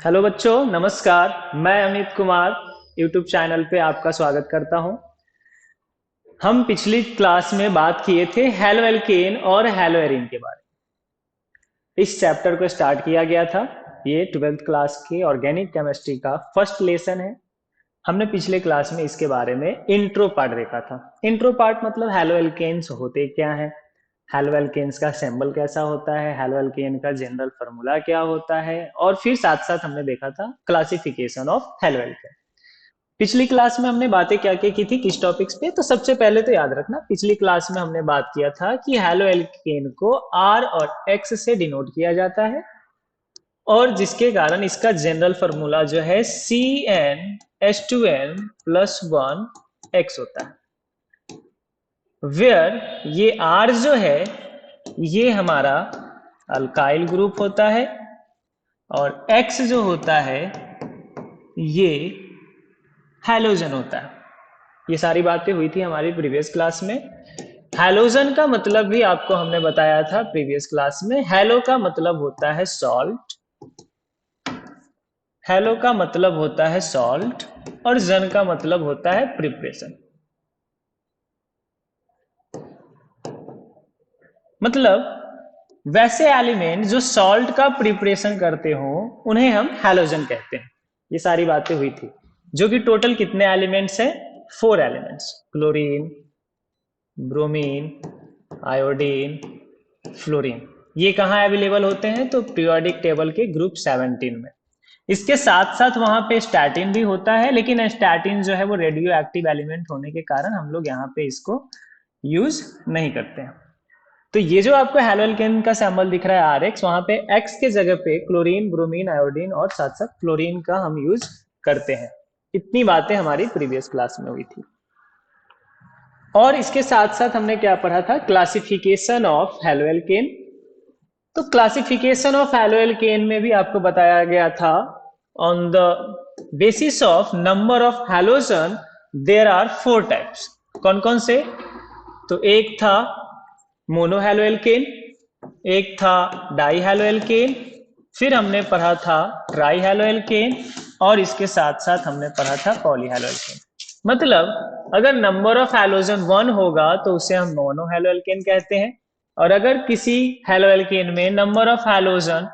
Hello बच्चों, नमस्कार। मैं अमित कुमार यूट्यूब चैनल पे आपका स्वागत करता हूं। हम पिछली क्लास में बात किए थे हेलोएल्केन और हेलोएरीन के बारे में। इस चैप्टर को स्टार्ट किया गया था। ये 12th क्लास की ऑर्गेनिक केमिस्ट्री का फर्स्ट लेसन है। हमने पिछले क्लास में इसके बारे में इंट्रो पार्ट देखा था। इंट्रो पार्ट मतलब हेलोएल्केन्स होते क्या हैं, हेलोएल्केन्स का सिंबल कैसा होता है, हेलोएल्केन का जनरल फार्मूला क्या होता है, और फिर साथ साथ हमने देखा था क्लासिफिकेशन ऑफ हेलोएल्केन। पिछली क्लास में हमने बातें क्या क्या की थी, किस टॉपिक्स पे। तो सबसे पहले तो याद रखना, पिछली क्लास में हमने बात किया था कि हेलोएल्केन को आर और एक्स से डिनोट किया जाता है, और जिसके कारण इसका जनरल फार्मूला जो है CnH2n+1 होता है। वेयर ये R जो है ये हमारा अल्काइल ग्रुप होता है, और X जो होता है ये हैलोजन होता है। ये सारी बातें हुई थी हमारी प्रीवियस क्लास में। हैलोजन का मतलब भी आपको हमने बताया था प्रीवियस क्लास में। हैलो का मतलब होता है सॉल्ट, हैलो का मतलब होता है सॉल्ट, और जन का मतलब होता है प्रिपरेशन। मतलब वैसे एलिमेंट जो सॉल्ट का प्रिपरेशन करते हो उन्हें हम हैलोजन कहते हैं। ये सारी बातें हुई थी, जो कि टोटल कितने एलिमेंट्स हैं? 4 elements. Chlorine, bromine, iodine, fluorine. ये कहाँ अवेलेबल होते हैं? तो पीरियोडिक टेबल के ग्रुप 17 में। इसके साथ साथ वहां पे स्टैटिन भी होता है, लेकिन स्टैटिन जो है वो रेडियो एक्टिव एलिमेंट होने के कारण हम लोग यहाँ पे इसको यूज नहीं करते हैं। तो ये जो आपको हेलोएल्केन का सैंबल दिख रहा है आर एक्स, वहां पे एक्स के जगह पे क्लोरीन, ब्रोमीन, आयोडीन और साथ साथ फ्लोरीन का हम यूज करते हैं। इतनी बातें हमारी प्रीवियस क्लास में हुई थी। और इसके साथ साथ हमने क्या पढ़ा था? Classification of haloalkane. तो क्लासिफिकेशन ऑफ हेलोएल्केन में भी आपको बताया गया था, on the basis of number of halogen there are 4 types. कौन कौन से? तो एक था मोनोहेलोएल्केन, एक था डाईहेलोएल्केन, फिर हमने पढ़ा था ट्राईहेलोएल्केन, और इसके साथ साथ हमने पढ़ा था पॉलीहेलोएल्केन। मतलब अगर नंबर ऑफ हैलोजन 1 होगा तो उसे हम मोनोहेलोएल्केन कहते हैं, और अगर किसी हेलोएल्केन में नंबर ऑफ हैलोजन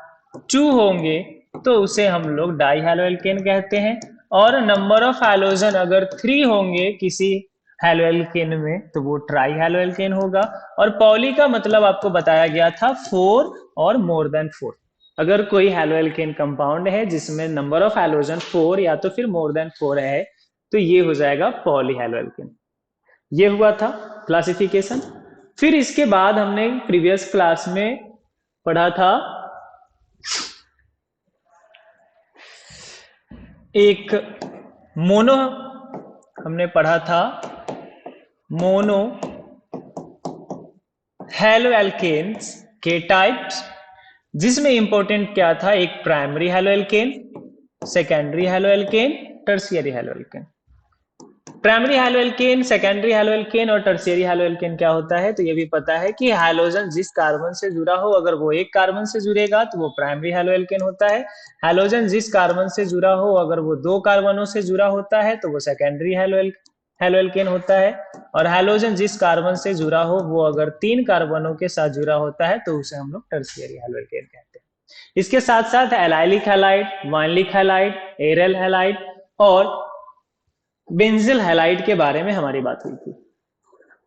2 होंगे तो उसे हम लोग डाईहेलोएल्केन कहते हैं, और नंबर ऑफ हैलोजन अगर 3 होंगे किसी हेलोएल्केन में तो वो ट्राई हेलोएल्केन होगा। और पॉली का मतलब आपको बताया गया था 4 और मोर देन 4। अगर कोई हेलोएल्केन कंपाउंड है जिसमें नंबर ऑफ हैलोजन 4 या तो फिर मोर देन 4 है तो ये हो जाएगा पॉली हेलोएल्केन। ये हुआ था क्लासिफिकेशन। फिर इसके बाद हमने प्रीवियस क्लास में पढ़ा था एक मोनो, हमने पढ़ा था मोनो हेलोएल्केन्स के टाइप्स, जिसमें इंपॉर्टेंट क्या था? एक primary haloalkane, secondary haloalkane, tertiary haloalkane. Primary haloalkane, secondary haloalkane और टर्शियरी हेलोएल्केन क्या होता है? तो ये भी पता है कि हैलोजन जिस कार्बन से जुड़ा हो, अगर वो एक कार्बन से जुड़ेगा तो वो प्राइमरी हेलोएल्केन होता है। हैलोजन जिस कार्बन से जुड़ा हो, अगर वो 2 कार्बनों से जुड़ा होता है तो वो सेकेंडरी हेलोएल्केन होता है। और हैलोजन जिस कार्बन से जुड़ा हो वो अगर 3 कार्बनों के साथ जुड़ा होता है तो उसे हम लोग टर्शियरी हेलोएल्केन कहते हैं। इसके साथ साथ एलाइलिक हैलाइड, वाइनलिक हैलाइड, एरल हैलाइड और बेंजिल हैलाइड के बारे में हमारी बात हुई थी।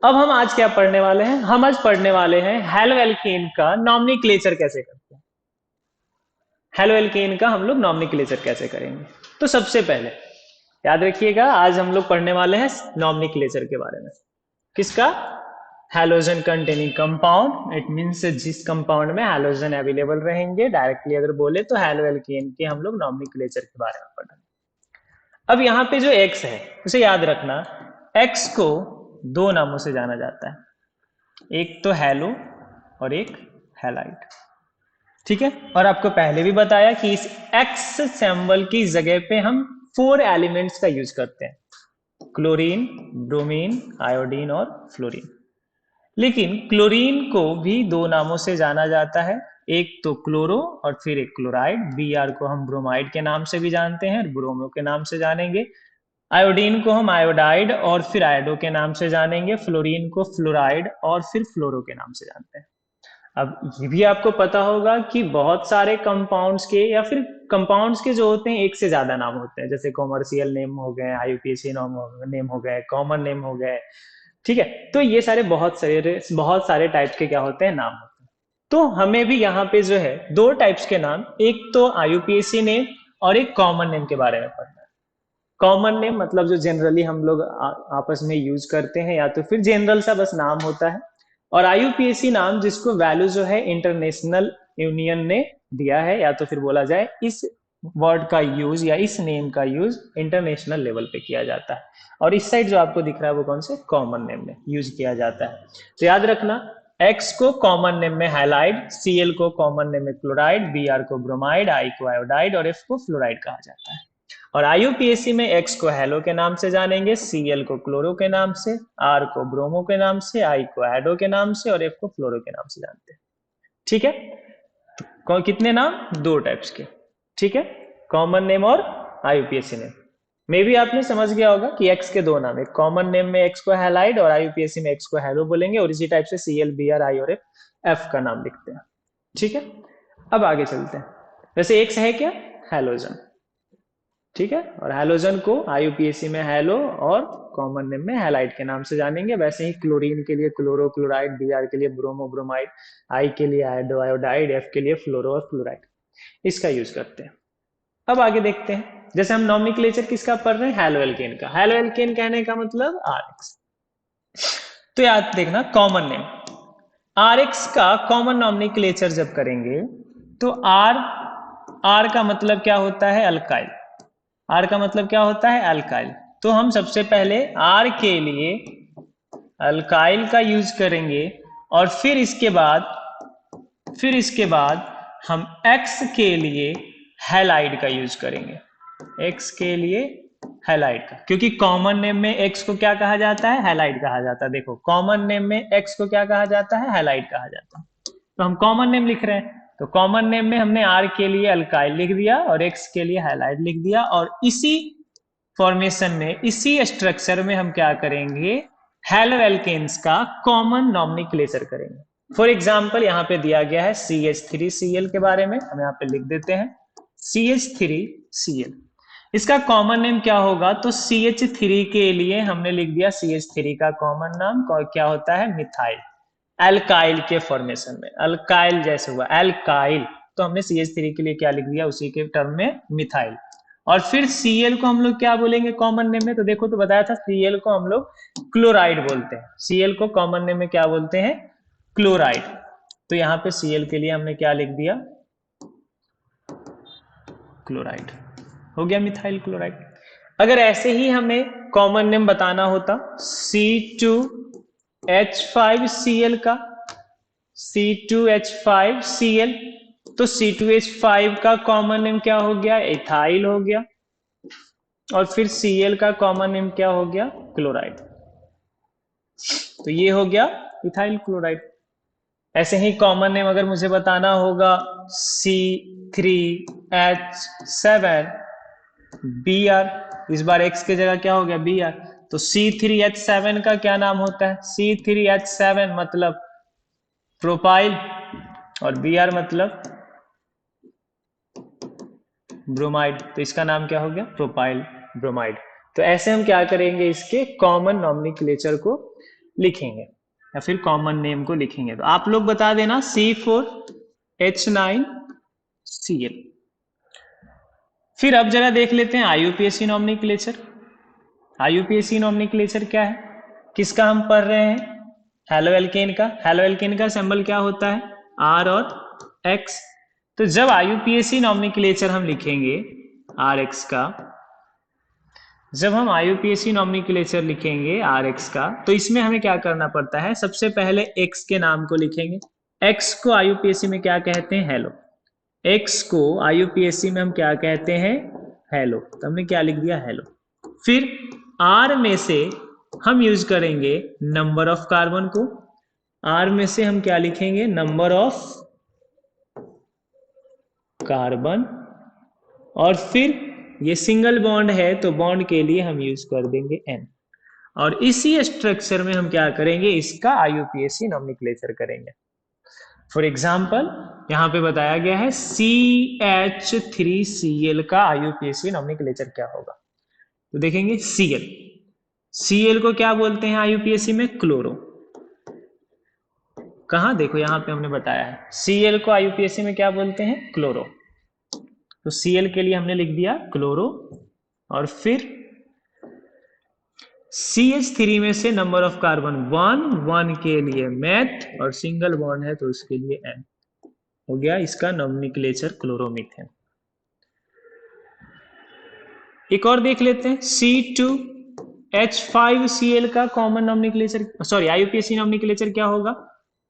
अब हम आज क्या पढ़ने वाले हैं? हम आज पढ़ने वाले हैं हेलोएल्केन का नॉमेनक्लेचर कैसे करते हैं। हेलोएल्केन का हम लोग नॉमेनक्लेचर कैसे करेंगे? तो सबसे पहले याद रखिएगा, आज हम लोग पढ़ने वाले हैं नॉमेनक्लेचर के बारे में। किसका? Halogen containing compound. It means जिस कंपाउंड में हैलोजन अवेलेबल रहेंगे, डायरेक्टली अगर बोले तो हेलोएल्केन के हम लोग नॉमेनक्लेचर के बारे में पढ़ेंगे। अब यहाँ पे जो एक्स है उसे याद रखना, एक्स को 2 नामों से जाना जाता है, एक तो हैलो और एक हैलाइड। ठीक है? और आपको पहले भी बताया कि इस एक्स सिंबल की जगह पे हम 4 एलिमेंट्स का यूज करते हैं, क्लोरीन, ब्रोमीन, आयोडीन और फ्लोरीन। लेकिन क्लोरीन को भी 2 नामों से जाना जाता है, एक तो क्लोरो और फिर एक क्लोराइड। Br को हम ब्रोमाइड के नाम से भी जानते हैं, ब्रोमो के नाम से जानेंगे। आयोडीन को हम आयोडाइड और फिर आयोडो के नाम से जानेंगे। फ्लोरीन को फ्लोराइड और फिर फ्लोरो के नाम से जानते हैं। अब ये भी आपको पता होगा कि बहुत सारे कंपाउंड्स के या फिर कंपाउंड्स के जो होते हैं एक से ज्यादा नाम होते हैं, जैसे कॉमर्शियल नेम हो गए, IUPAC नेम हो गए, कॉमन नेम हो गए, ठीक है। तो ये सारे बहुत सारे टाइप्स के क्या होते हैं, नाम होते हैं। तो हमें भी यहाँ पे जो है दो टाइप्स के नाम, एक तो IUPAC नेम और एक कॉमन नेम के बारे में पढ़ना है। कॉमन नेम मतलब जो जनरली हम लोग आपस में यूज करते हैं, या तो फिर जनरल सा बस नाम होता है। और IUPAC नाम जिसको वैल्यू जो है इंटरनेशनल यूनियन ने दिया है, या तो फिर बोला जाए इस वर्ड का यूज या इस नेम का यूज इंटरनेशनल लेवल पे किया जाता है। और इस साइड जो आपको दिख रहा है वो कौन से, कॉमन नेम में यूज किया जाता है। तो याद रखना, X को कॉमन नेम में हैलाइड, Cl को कॉमन नेम में क्लोराइड, Br को ब्रोमाइड, I को आयोडाइड और F को फ्लोराइड कहा जाता है। और IUPAC में X को हेलो के नाम से जानेंगे, Cl को क्लोरो के नाम से, R को ब्रोमो के नाम से, I को एडो के नाम से और F को फ्लोरो के नाम से जानते हैं। ठीक है, तो कितने नाम, दो टाइप्स के। ठीक है, कॉमन नेम और IUPAC नेम। मे भी आपने समझ गया होगा कि X के दो नाम, एक कॉमन नेम में X को हैलाइड और IUPAC में X को हेलो बोलेंगे, और इसी टाइप से Cl, Br, I और F का नाम लिखते हैं। ठीक है, अब आगे चलते हैं। वैसे X है क्या, हैलोजन। ठीक है, और हैलोजन को IUPAC में हेलो और कॉमन नेम में हैलाइड के नाम से जानेंगे। वैसे ही क्लोरीन के लिए क्लोरो क्लोराइड, Br के लिए ब्रोमो ब्रोमाइड, I के लिए आयोडो आयोडाइड, F के लिए फ्लोरो और फ्लोराइड, इसका यूज करते हैं। अब आगे देखते हैं, जैसे हम नॉमेनक्लेचर किसका पढ़ रहे हैं, हैलो एल्केन का। हैलो एल्केन कहने का मतलब RX। तो याद देखना, कॉमन नेम RX का कॉमन नॉमेनक्लेचर जब करेंगे तो R का मतलब क्या होता है, अल्काइल। R का मतलब क्या होता है, अल्काइल। तो हम सबसे पहले R के लिए अल्काइल का यूज करेंगे, और फिर इसके बाद हम X के लिए हैलाइड का यूज करेंगे। X के लिए हैलाइड का, क्योंकि कॉमन नेम में X को क्या कहा जाता है, हैलाइड कहा जाता है। देखो, कॉमन नेम में X को क्या कहा जाता है, हैलाइड कहा जाता है। तो हम कॉमन नेम लिख रहे हैं, तो कॉमन नेम में हमने R के लिए अल्काइल लिख दिया और X के लिए हैलाइड लिख दिया, और इसी फॉर्मेशन में, इसी स्ट्रक्चर में हम क्या करेंगे, हैलो एल्केन्स का कॉमन नॉमेनक्लेचर करेंगे। फॉर एग्जाम्पल यहाँ पे दिया गया है CH3Cl के बारे में, हम यहाँ पे लिख देते हैं CH3Cl। इसका कॉमन नेम क्या होगा, तो CH3 के लिए हमने लिख दिया CH3 का कॉमन नाम क्या होता है, मिथाइल। अल्काइल के फॉर्मेशन में, अल्काइल जैसे हुआ अल्काइल, तो हमने CH3 के लिए क्या लिख दिया, उसी के टर्म में मिथाइल। और फिर Cl को हम लोग क्या बोलेंगे कॉमन नेम में, तो देखो तो बताया था Cl को हम लोग क्लोराइड बोलते हैं। Cl को कॉमन नेम में क्या बोलते हैं, क्लोराइड। तो यहाँ पे Cl के लिए हमने क्या लिख दिया, क्लोराइड, हो गया मिथाइल क्लोराइड। अगर ऐसे ही हमें कॉमन नेम बताना होता C2H5Cl का, C2H5Cl, तो C2H5 का कॉमन नेम क्या हो गया, इथाइल हो गया, और फिर Cl का कॉमन नेम क्या हो गया, क्लोराइड। तो ये हो गया इथाइल क्लोराइड। ऐसे ही कॉमन नेम अगर मुझे बताना होगा C3H7Br, इस बार X की जगह क्या हो गया, Br, तो C3H7 का क्या नाम होता है, C3H7 मतलब प्रोपाइल, और Br मतलब ब्रोमाइड, तो इसका नाम क्या हो गया, प्रोपाइल ब्रोमाइड। तो ऐसे हम क्या करेंगे, इसके कॉमन नॉमेनक्लेचर को लिखेंगे या फिर कॉमन नेम को लिखेंगे। तो आप लोग बता देना C4H9Cl। फिर अब जरा देख लेते हैं IUPAC नॉमेनक्लेचर। IUPAC नॉमेनक्लेचर क्या है, किसका हम पढ़ रहे हैं, हैलो एल्केन का। हैलो एल्केन का सिंबल क्या होता है, R और X। तो जब IUPAC नॉमेनक्लेचर हम लिखेंगे RX का, जब हम IUPAC नॉमेनक्लेचर लिखेंगे RX का, तो इसमें हमें क्या करना पड़ता है, सबसे पहले X के नाम को लिखेंगे। X को IUPAC में क्या कहते हैं, हेलो। X को IUPAC में हम क्या कहते हैं, हेलो, तो हमने क्या लिख दिया, हेलो। फिर R में से हम यूज करेंगे नंबर ऑफ कार्बन को, R में से हम क्या लिखेंगे, नंबर ऑफ कार्बन, और फिर ये सिंगल बॉन्ड है तो बॉन्ड के लिए हम यूज कर देंगे N, और इसी स्ट्रक्चर में हम क्या करेंगे, इसका IUPAC नॉमेनक्लेचर करेंगे। फॉर एग्जाम्पल यहाँ पे बताया गया है CH3Cl का IUPAC नॉमेनक्लेचर क्या होगा। तो देखेंगे Cl को क्या बोलते हैं IUPAC में, क्लोरो। कहाँ, देखो यहाँ पे हमने बताया है Cl को IUPAC में क्या बोलते हैं, क्लोरो। तो Cl के लिए हमने लिख दिया क्लोरो, और फिर CH3 में से नंबर ऑफ कार्बन 1 के लिए मैथ, और सिंगल बॉन्ड है तो उसके लिए N हो गया इसका नॉमेनक्लेचर क्लोरोमीथेन। एक और देख लेते हैं, C2H5Cl का common nomenclature, sorry IUPAC nomenclature क्या होगा।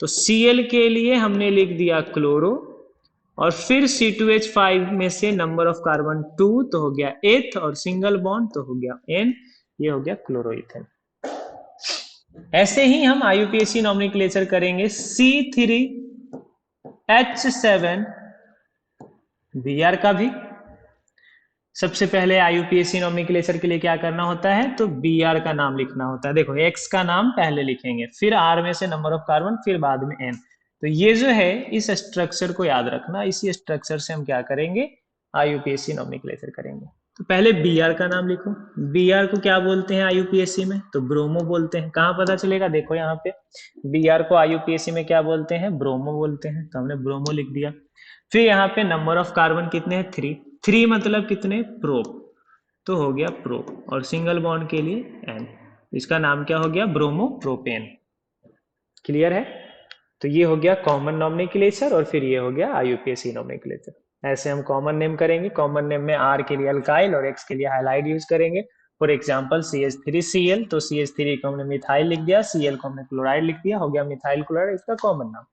तो Cl के लिए हमने लिख दिया क्लोरो, और फिर C2H5 में से नंबर ऑफ कार्बन 2 तो हो गया 8, और सिंगल बॉन्ड तो हो गया N, ये हो गया क्लोरोइथेन। ऐसे ही हम IUPAC नॉमेनक्लेचर करेंगे C3H7Br का भी। सबसे पहले IUPAC नॉमेनक्लेचर के लिए क्या करना होता है, तो Br का नाम लिखना होता है। देखो X का नाम पहले लिखेंगे, फिर R में से नंबर ऑफ कार्बन, फिर बाद में N। तो ये जो है इस स्ट्रक्चर को याद रखना, इसी स्ट्रक्चर से हम क्या करेंगे, IUPAC नॉमेनक्लेचर करेंगे। तो पहले Br का नाम लिखो। Br को क्या बोलते हैं IUPAC में, तो ब्रोमो बोलते हैं। कहाँ पता चलेगा, देखो यहाँ पे Br को IUPAC में क्या बोलते हैं, ब्रोमो बोलते हैं, तो हमने ब्रोमो लिख दिया। फिर यहाँ पे नंबर ऑफ कार्बन कितने हैं, 3 मतलब कितने, प्रोप, तो हो गया प्रोप, और सिंगल बॉन्ड के लिए N, इसका नाम क्या हो गया, ब्रोमो प्रोपेन। क्लियर है। तो ये हो गया कॉमन नॉमेनक्लेचर, और फिर ये हो गया IUPAC नॉमेनक्लेचर। ऐसे हम कॉमन नेम करेंगे। कॉमन नेम में R के लिए अल्काइल और X के लिए हाइलाइड यूज करेंगे। फॉर एग्जांपल CH3Cl, तो CH3 को हमने मिथाइल लिख दिया, Cl को हमने क्लोराइड लिख दिया, हो गया मिथाइल क्लोराइड, इसका कॉमन नाम।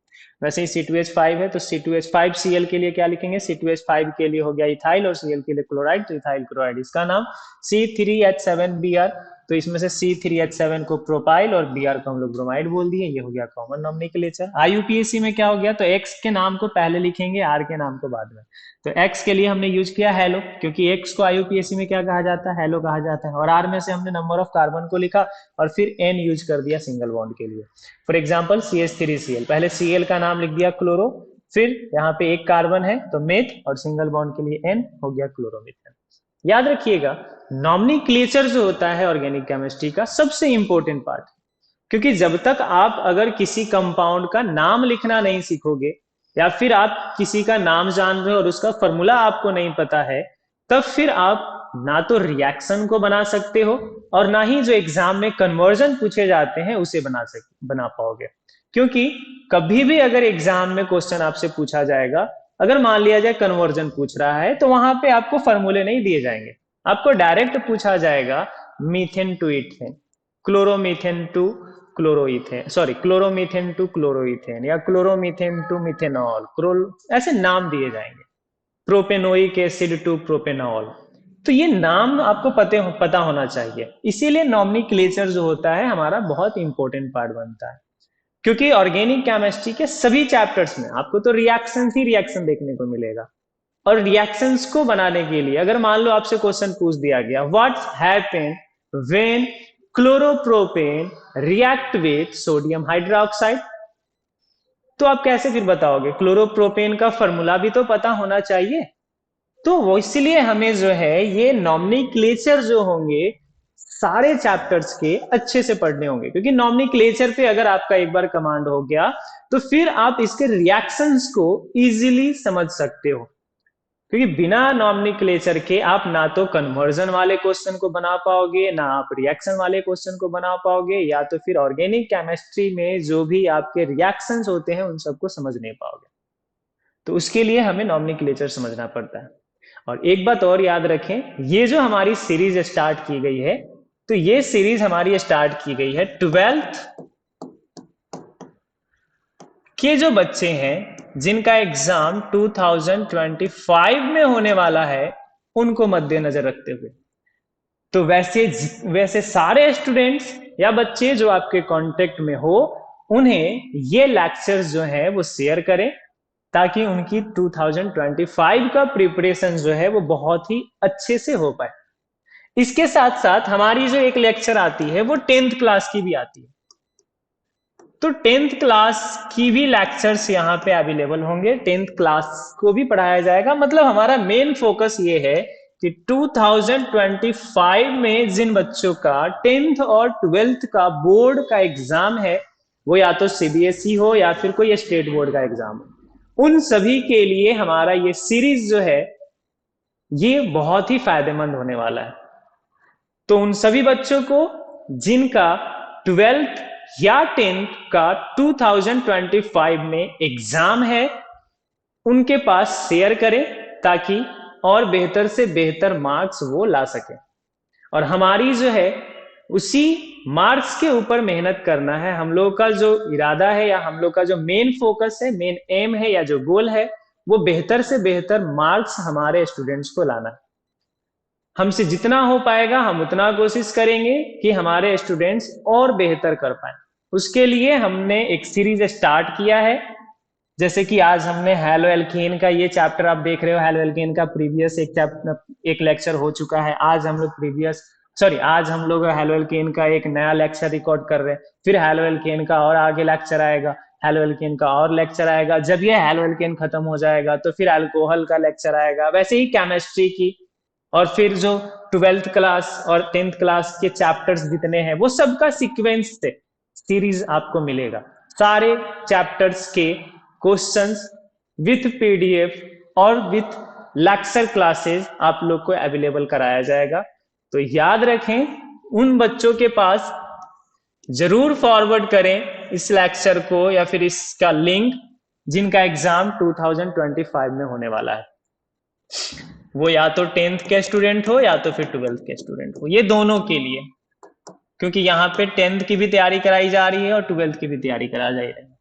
वैसे ही C2H5 है तो C2H5Cl के लिए क्या लिखेंगे, C2H5 के लिए हो गया इथाइल, और Cl के लिए क्लोराइड, तो इथाइल क्लोराइड, इसका नाम C3H7Br। तो इसमें से C3H7 को प्रोपाइल और Br को हम लोग ब्रोमाइड बोल दिए, ये हो गया कॉमन नॉमेनक्लेचर। IUPAC में क्या हो गया, तो X के नाम को पहले लिखेंगे, R के नाम को बाद में। तो X के लिए हमने यूज किया हेलो, क्योंकि X को IUPAC में क्या कहा जाता है, हेलो कहा जाता है, और R में से हमने नंबर ऑफ कार्बन को लिखा, और फिर N यूज कर दिया सिंगल बॉन्ड के लिए। फॉर एग्जाम्पल CH3Cl, पहले Cl का नाम लिख दिया क्लोरो, फिर यहाँ पे एक कार्बन है तो मेथ, और सिंगल बॉन्ड के लिए N, हो गया क्लोरोमीथेन। याद रखिएगा नॉमेनक्लेचर जो होता है ऑर्गेनिक केमिस्ट्री का सबसे इंपॉर्टेंट पार्ट, क्योंकि जब तक आप अगर किसी कंपाउंड का नाम लिखना नहीं सीखोगे, या फिर आप किसी का नाम जान रहे हो और उसका फॉर्मूला आपको नहीं पता है, तब फिर आप ना तो रिएक्शन को बना सकते हो, और ना ही जो एग्जाम में कन्वर्जन पूछे जाते हैं उसे बना पाओगे। क्योंकि कभी भी अगर एग्जाम में क्वेश्चन आपसे पूछा जाएगा, अगर मान लिया जाए कन्वर्जन पूछ रहा है, तो वहां पे आपको फॉर्मूले नहीं दिए जाएंगे, आपको डायरेक्ट पूछा जाएगा methane to ethane, chloromethane to chloroethane, sorry chloromethane to chloroethane, या क्लोरोमीथेन टू मिथेनॉल, ऐसे नाम दिए जाएंगे, प्रोपेनोइक एसिड टू प्रोपेनॉल। तो ये नाम आपको पता होना चाहिए। इसीलिए नॉमेनक्लेचर जो होता है हमारा बहुत इंपॉर्टेंट पार्ट बनता है, क्योंकि ऑर्गेनिक केमिस्ट्री के सभी चैप्टर्स में आपको तो रिएक्शन ही रिएक्शन देखने को मिलेगा, और रिएक्शंस को बनाने के लिए अगर मान लो आपसे क्वेश्चन पूछ दिया गया, what happened when chloropropane react with sodium hydroxide, तो आप कैसे फिर बताओगे, क्लोरोप्रोपेन का फॉर्मूला भी तो पता होना चाहिए। तो वो इसलिए हमें जो है ये नॉमेनक्लेचर जो होंगे सारे चैप्टर्स के अच्छे से पढ़ने होंगे, क्योंकि नॉमेनक्लेचर पे अगर आपका एक बार कमांड हो गया तो फिर आप इसके रिएक्शंस को इजीली समझ सकते हो। क्योंकि बिना नॉमेनक्लेचर के आप ना तो कन्वर्जन वाले क्वेश्चन को बना पाओगे, ना आप रिएक्शन वाले क्वेश्चन को बना पाओगे, या तो फिर ऑर्गेनिक केमिस्ट्री में जो भी आपके रिएक्शंस होते हैं उन सबको समझ नहीं पाओगे। तो उसके लिए हमें नॉमेनक्लेचर समझना पड़ता है। और एक बात और याद रखें, ये जो हमारी सीरीज स्टार्ट की गई है, तो ये सीरीज हमारी स्टार्ट की गई है 12th के जो बच्चे हैं जिनका एग्जाम 2025 में होने वाला है, उनको मद्देनजर रखते हुए। तो वैसे सारे स्टूडेंट्स या बच्चे जो आपके कांटेक्ट में हो, उन्हें ये लेक्चर्स जो हैं वो शेयर करें, ताकि उनकी 2025 का प्रिपरेशन जो है वो बहुत ही अच्छे से हो पाए। इसके साथ साथ हमारी जो एक लेक्चर आती है वो 10th क्लास की भी आती है, तो 10th क्लास की भी लेक्चर्स यहाँ पे अवेलेबल होंगे, 10th क्लास को भी पढ़ाया जाएगा। मतलब हमारा मेन फोकस ये है कि 2025 में जिन बच्चों का 10th और 12th का बोर्ड का एग्जाम है, वो या तो सीबीएसई हो या फिर कोई स्टेट बोर्ड का एग्जाम हो, उन सभी के लिए हमारा ये सीरीज जो है ये बहुत ही फायदेमंद होने वाला है। तो उन सभी बच्चों को जिनका 12th या 10th का 2025 में एग्जाम है, उनके पास शेयर करें ताकि और बेहतर से बेहतर मार्क्स वो ला सके। और हमारी जो है उसी मार्क्स के ऊपर मेहनत करना है। हम लोग का जो इरादा है या हम लोग का जो मेन फोकस है, मेन एम है या जो गोल है, वो बेहतर से बेहतर मार्क्स हमारे स्टूडेंट्स को लाना है। हमसे जितना हो पाएगा हम उतना कोशिश करेंगे कि हमारे स्टूडेंट्स और बेहतर कर पाए। उसके लिए हमने एक सीरीज स्टार्ट किया है, जैसे कि आज हमने हेलो एल्केन का ये चैप्टर आप देख रहे हो, हेलो एल्केन का प्रीवियस एक लेक्चर हो चुका है। आज हम लोग हेलो एल्केन का एक नया लेक्चर रिकॉर्ड कर रहे हैं, फिर हेलो एल्केन का और आगे लेक्चर आएगा, हेलो एल्केन का और लेक्चर आएगा। जब ये हेलो एल्केन खत्म हो जाएगा तो फिर अल्कोहल का लेक्चर आएगा, वैसे ही केमिस्ट्री की, और फिर जो 12th क्लास और 10th क्लास के चैप्टर्स जितने हैं वो सबका सीक्वेंस से सीरीज आपको मिलेगा। सारे चैप्टर्स के क्वेश्चंस विथ पीडीएफ और विथ लेक्चर क्लासेस आप लोग को अवेलेबल कराया जाएगा। तो याद रखें, उन बच्चों के पास जरूर फॉरवर्ड करें इस लेक्चर को या फिर इसका लिंक जिनका एग्जाम 2025 में होने वाला है। वो या तो 10th के स्टूडेंट हो या तो फिर 12th के स्टूडेंट हो, ये दोनों के लिए, क्योंकि यहाँ पे 10th की भी तैयारी कराई जा रही है और 12th की भी तैयारी कराई जा रही है।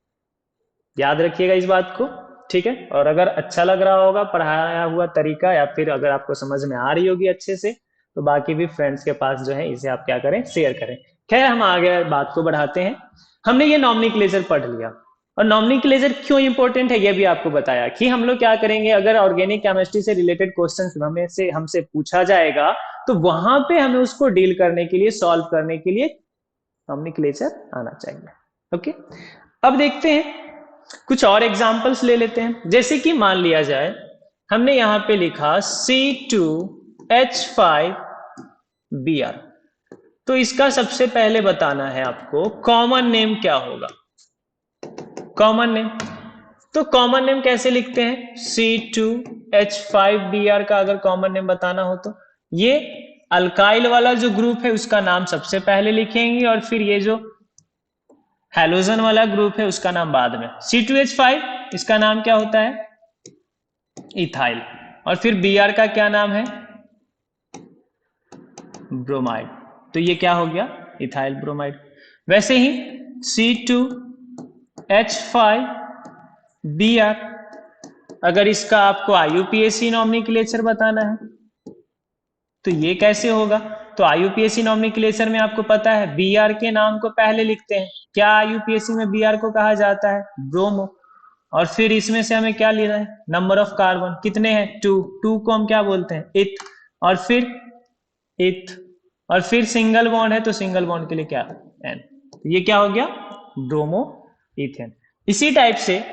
याद रखिएगा इस बात को, ठीक है। और अगर अच्छा लग रहा होगा पढ़ाया हुआ तरीका, या फिर अगर आपको समझ में आ रही होगी अच्छे से, तो बाकी भी फ्रेंड्स के पास जो है इसे आप क्या करें, शेयर करें। खैर, हम आगे बात को बढ़ाते हैं। हमने ये नॉमेनक्लेचर पढ़ लिया, और नॉमेनक्लेचर क्यों इंपॉर्टेंट है ये भी आपको बताया कि हम लोग क्या करेंगे, अगर ऑर्गेनिक केमिस्ट्री से रिलेटेड क्वेश्चन हमसे पूछा जाएगा तो वहां पे हमें उसको डील करने के लिए, सॉल्व करने के लिए नॉमेनक्लेचर आना चाहिए। ओके, अब देखते हैं कुछ और एग्जांपल्स ले लेते हैं। जैसे कि मान लिया जाए हमने यहां पे लिखा C2H5Br, तो इसका सबसे पहले बताना है आपको कॉमन नेम क्या होगा। कॉमन नेम, तो कॉमन नेम कैसे लिखते हैं, C2H5Br का अगर कॉमन नेम बताना हो तो ये अल्काइल वाला जो ग्रुप है उसका नाम सबसे पहले लिखेंगे, और फिर ये जो हैलोजन वाला ग्रुप है उसका नाम बाद में। C2H5 इसका नाम क्या होता है, इथाइल, और फिर Br का क्या नाम है, ब्रोमाइड। तो ये क्या हो गया, इथाइल ब्रोमाइड। वैसे ही C2H5Br, अगर इसका आपको IUPAC नॉमेनक्लेचर बताना है तो ये कैसे होगा, तो IUPAC नॉमेनक्लेचर में आपको पता है Br के नाम को पहले लिखते हैं। क्या IUPAC में Br को कहा जाता है, ब्रोमो, और फिर इसमें से हमें क्या लेना है, नंबर ऑफ कार्बन कितने हैं, 2 को हम क्या बोलते हैं, इथ, और फिर इथ, और फिर सिंगल बॉन्ड है तो सिंगल बॉन्ड के लिए क्या, N। तो ये क्या हो गया, ब्रोमो इथेन। इसी टाइप से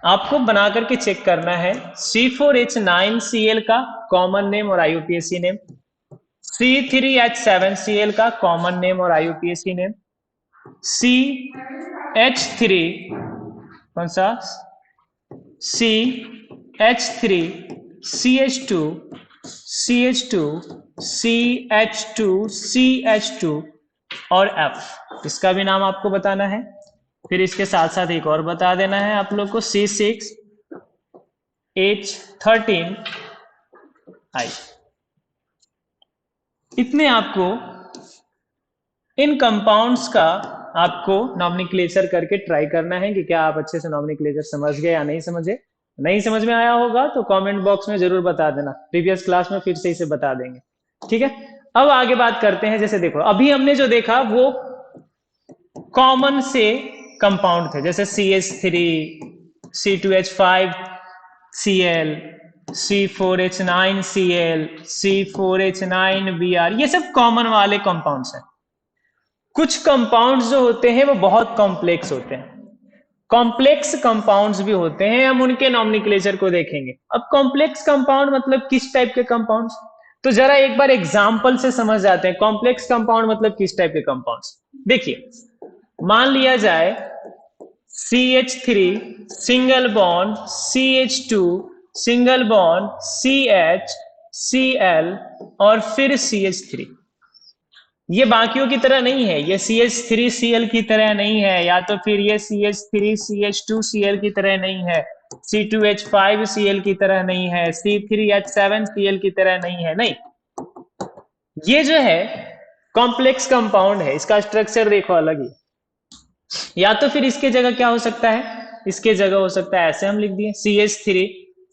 आपको बना करके चेक करना है C4H9Cl का कॉमन नेम और IUPAC नेम, C3H7Cl का कॉमन नेम और IUPAC नेम, CH3 कौन सा, CH3 CH2 CH2 CH2 CH2 और F, इसका भी नाम आपको बताना है। फिर इसके साथ साथ एक और बता देना है आप लोग को, C6H13I। इतने आपको इन कंपाउंड्स का आपको नॉमेनक्लेचर करके ट्राई करना है कि क्या आप अच्छे से नॉमेनक्लेचर समझ गए या नहीं समझे। नहीं समझ में आया होगा तो कमेंट बॉक्स में जरूर बता देना, प्रीवियस क्लास में फिर से इसे बता देंगे, ठीक है। अब आगे बात करते हैं। जैसे देखो अभी हमने जो देखा वो कॉमन से कंपाउंड थे, जैसे CH3 C2H5 Cl, C4H9Cl, C4H9Br, ये सब कॉमन वाले कंपाउंड्स हैं। कुछ कंपाउंड्स जो होते हैं वो बहुत कॉम्प्लेक्स होते हैं, कॉम्प्लेक्स कंपाउंड्स भी होते हैं, हम उनके नॉमेनक्लेचर को देखेंगे। अब कॉम्प्लेक्स कंपाउंड मतलब किस टाइप के कंपाउंड्स, तो जरा एक बार एग्जांपल से समझ जाते हैं कॉम्प्लेक्स कंपाउंड मतलब किस टाइप के कंपाउंड्स। देखिए, मान लिया जाए CH3 single bond CH2 single bond CH Cl और फिर CH3। ये बाकियों की तरह नहीं है, ये CH3Cl की तरह नहीं है, या तो फिर ये CH3CH2Cl की तरह नहीं है, C2H5Cl की तरह नहीं है, C3H7Cl की तरह नहीं है, नहीं। ये जो है कॉम्प्लेक्स कंपाउंड है, इसका स्ट्रक्चर देखो अलग ही। या तो फिर इसके जगह क्या हो सकता है, इसके जगह हो सकता है ऐसे हम लिख दिए CH3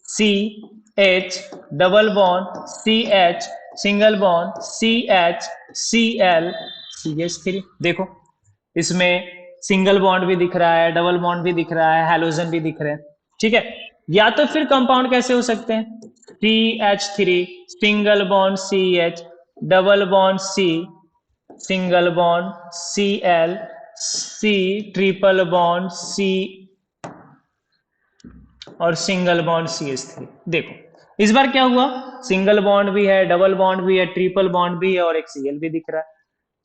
CH double bond CH single bond CH Cl CH3। देखो इसमें सिंगल बॉन्ड भी दिख रहा है, डबल बॉन्ड भी दिख रहा है, हैलोजन भी दिख रहे हैं, ठीक है। या तो फिर कंपाउंड कैसे हो सकते हैं, CH3 single bond CH double bond C single bond Cl C triple bond C और सिंगल बॉन्ड CH3। देखो इस बार क्या हुआ, सिंगल बॉन्ड भी है, डबल बॉन्ड भी है, ट्रिपल बॉन्ड भी है और एक Cl भी दिख रहा है।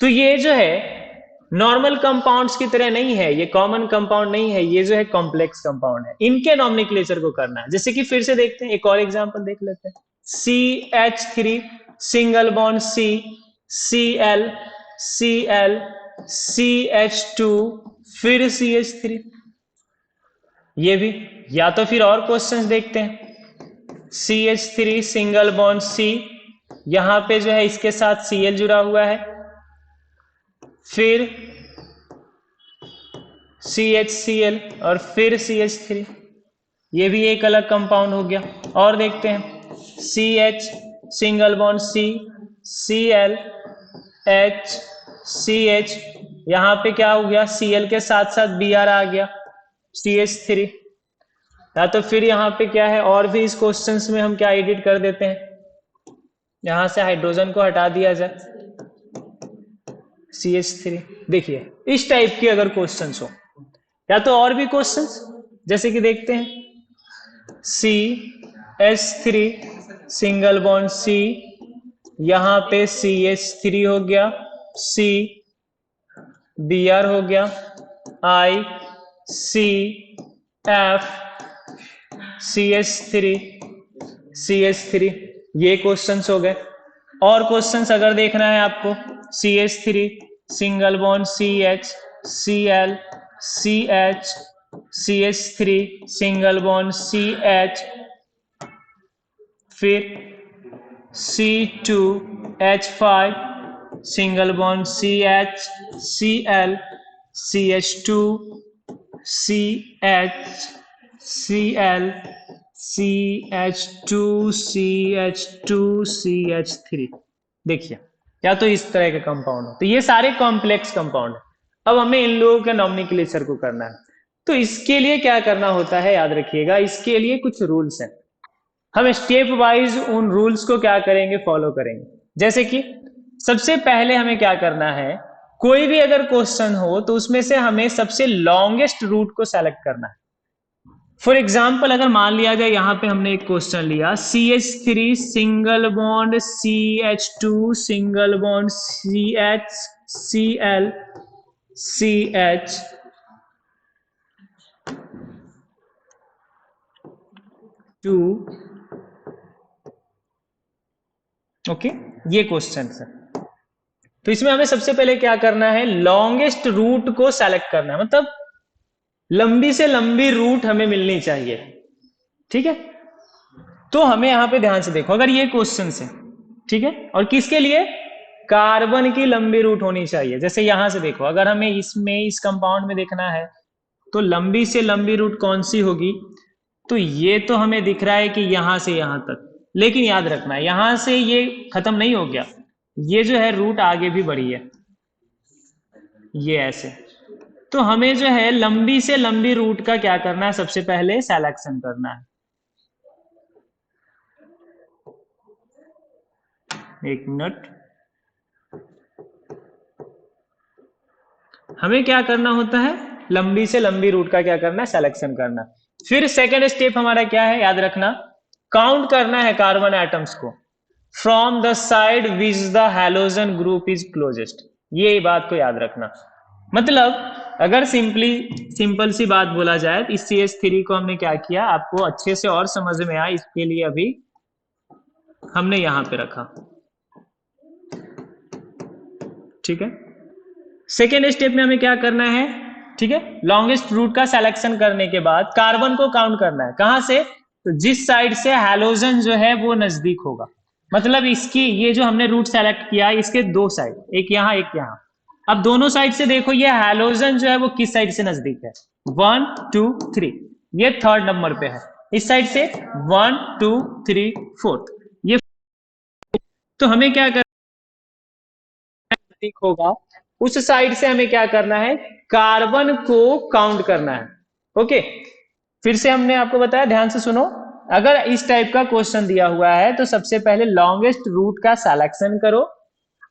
तो ये जो है नॉर्मल कंपाउंड्स की तरह नहीं है, ये कॉमन कंपाउंड नहीं है, ये जो है कॉम्प्लेक्स कंपाउंड है। इनके नॉमेनक्लेचर को करना है। जैसे कि फिर से देखते हैं, एक और एग्जांपल देख लेते हैं। CH3 single bond C Cl Cl CH2 फिर CH3। ये भी, या तो फिर और क्वेश्चंस देखते हैं। CH3 सिंगल बॉन्ड C, यहां पे जो है इसके साथ Cl जुड़ा हुआ है, फिर CHCl और फिर CH3, ये भी एक अलग कंपाउंड हो गया। और देखते हैं CH single bond C Cl H CH, यहां पे क्या हो गया, Cl के साथ साथ Br आ गया CH3। या तो फिर यहाँ पे क्या है, और भी इस क्वेश्चंस में हम क्या एडिट कर देते हैं, यहां से हाइड्रोजन को हटा दिया जाए CH3। देखिए इस टाइप के अगर क्वेश्चंस हो, या तो और भी क्वेश्चंस जैसे कि देखते हैं CH3 सिंगल बॉन्ड C, यहां पे CH3 हो गया, C Br हो गया, I C F CH3, ये क्वेश्चंस हो गए। और क्वेश्चंस अगर देखना है आपको, CH3 single bond CH Cl CH CH3 single bond CH, फिर C2H5 single bond CH Cl CH2 CH Cl CH2 CH2 CH3। देखिए, या तो इस तरह के कंपाउंड हो, तो ये सारे कॉम्प्लेक्स कंपाउंड है। अब हमें इन लोगों के नॉमेनक्लेचर को करना है। तो इसके लिए क्या करना होता है, याद रखिएगा, इसके लिए कुछ रूल्स हैं। हम स्टेप वाइज उन रूल्स को क्या करेंगे, फॉलो करेंगे। जैसे कि सबसे पहले हमें क्या करना है, कोई भी अगर क्वेश्चन हो तो उसमें से हमें सबसे लॉन्गेस्ट रूट को सेलेक्ट करना है। फॉर एग्जाम्पल अगर मान लिया जाए, यहां पे हमने एक क्वेश्चन लिया CH3 single bond CH2 single bond CH Cl CH two, okay, ये क्वेश्चन है। तो इसमें हमें सबसे पहले क्या करना है, लॉन्गेस्ट रूट को सेलेक्ट करना है, मतलब लंबी से लंबी रूट हमें मिलनी चाहिए, ठीक है। तो हमें यहां पे ध्यान से देखो, अगर ये क्वेश्चन है, ठीक है, और किसके लिए, कार्बन की लंबी रूट होनी चाहिए। जैसे यहां से देखो, अगर हमें इसमें इस कंपाउंड में देखना है तो लंबी से लंबी रूट कौन सी होगी, तो ये तो हमें दिख रहा है कि यहां से यहां तक, लेकिन याद रखना यहां से ये खत्म नहीं हो गया, ये जो है रूट आगे भी बढ़ी है, ये ऐसे। तो हमें जो है लंबी से लंबी रूट का क्या करना है, सबसे पहले सिलेक्शन करना है। एक मिनट, हमें क्या करना होता है, लंबी से लंबी रूट का क्या करना है, सिलेक्शन करना। फिर सेकेंड स्टेप हमारा क्या है, याद रखना, काउंट करना है कार्बन एटम्स को from the side which the halogen group is closest. ये बात को याद रखना। मतलब अगर सिंपल सी बात बोला जाए तो इस CH3 को हमने क्या किया, आपको अच्छे से और समझ में आया इसके लिए अभी हमने यहां पे रखा, ठीक है। सेकेंड स्टेप में हमें क्या करना है, ठीक है, लॉन्गेस्ट रूट का सिलेक्शन करने के बाद कार्बन को काउंट करना है। कहां से, तो जिस साइड से हैलोजन जो है वो नजदीक होगा। मतलब इसकी ये जो हमने रूट सेलेक्ट किया, इसके दो साइड, एक यहां एक यहां। अब दोनों साइड से देखो ये हैलोजन जो है वो किस साइड से नजदीक है, 1 2 3, ये थर्ड नंबर पे है। इस साइड से 1 2 3 4, ये। तो हमें क्या करना नजदीक होगा, उस साइड से हमें क्या करना है, कार्बन को काउंट करना है। ओके, फिर से हमने आपको बताया, ध्यान से सुनो। अगर इस टाइप का क्वेश्चन दिया हुआ है तो सबसे पहले लॉन्गेस्ट रूट का सिलेक्शन करो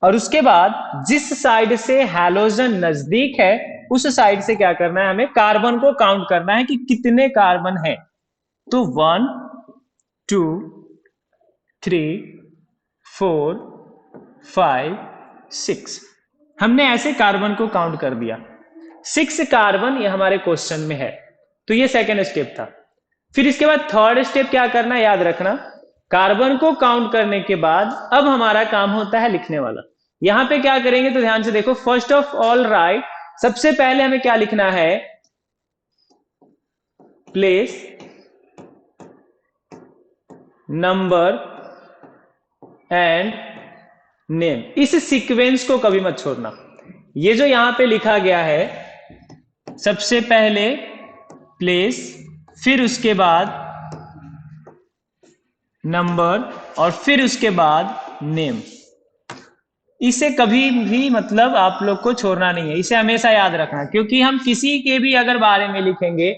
और उसके बाद जिस साइड से हैलोजन नजदीक है उस साइड से क्या करना है, हमें कार्बन को काउंट करना है कि कितने कार्बन है। तो 1 2 3 4 5 6, हमने ऐसे कार्बन को काउंट कर दिया। 6 कार्बन ये हमारे क्वेश्चन में है। तो ये सेकेंड स्टेप था। फिर इसके बाद थर्ड स्टेप क्या करना, याद रखना, कार्बन को काउंट करने के बाद अब हमारा काम होता है लिखने वाला। यहां पे क्या करेंगे तो ध्यान से देखो, फर्स्ट ऑफ ऑल राइट, सबसे पहले हमें क्या लिखना है, प्लेस नंबर एंड नेम। इस सीक्वेंस को कभी मत छोड़ना। ये जो यहां पे लिखा गया है, सबसे पहले प्लेस, फिर उसके बाद नंबर और फिर उसके बाद नेम, इसे कभी भी मतलब आप लोग को छोड़ना नहीं है, इसे हमेशा याद रखना। क्योंकि हम किसी के भी अगर बारे में लिखेंगे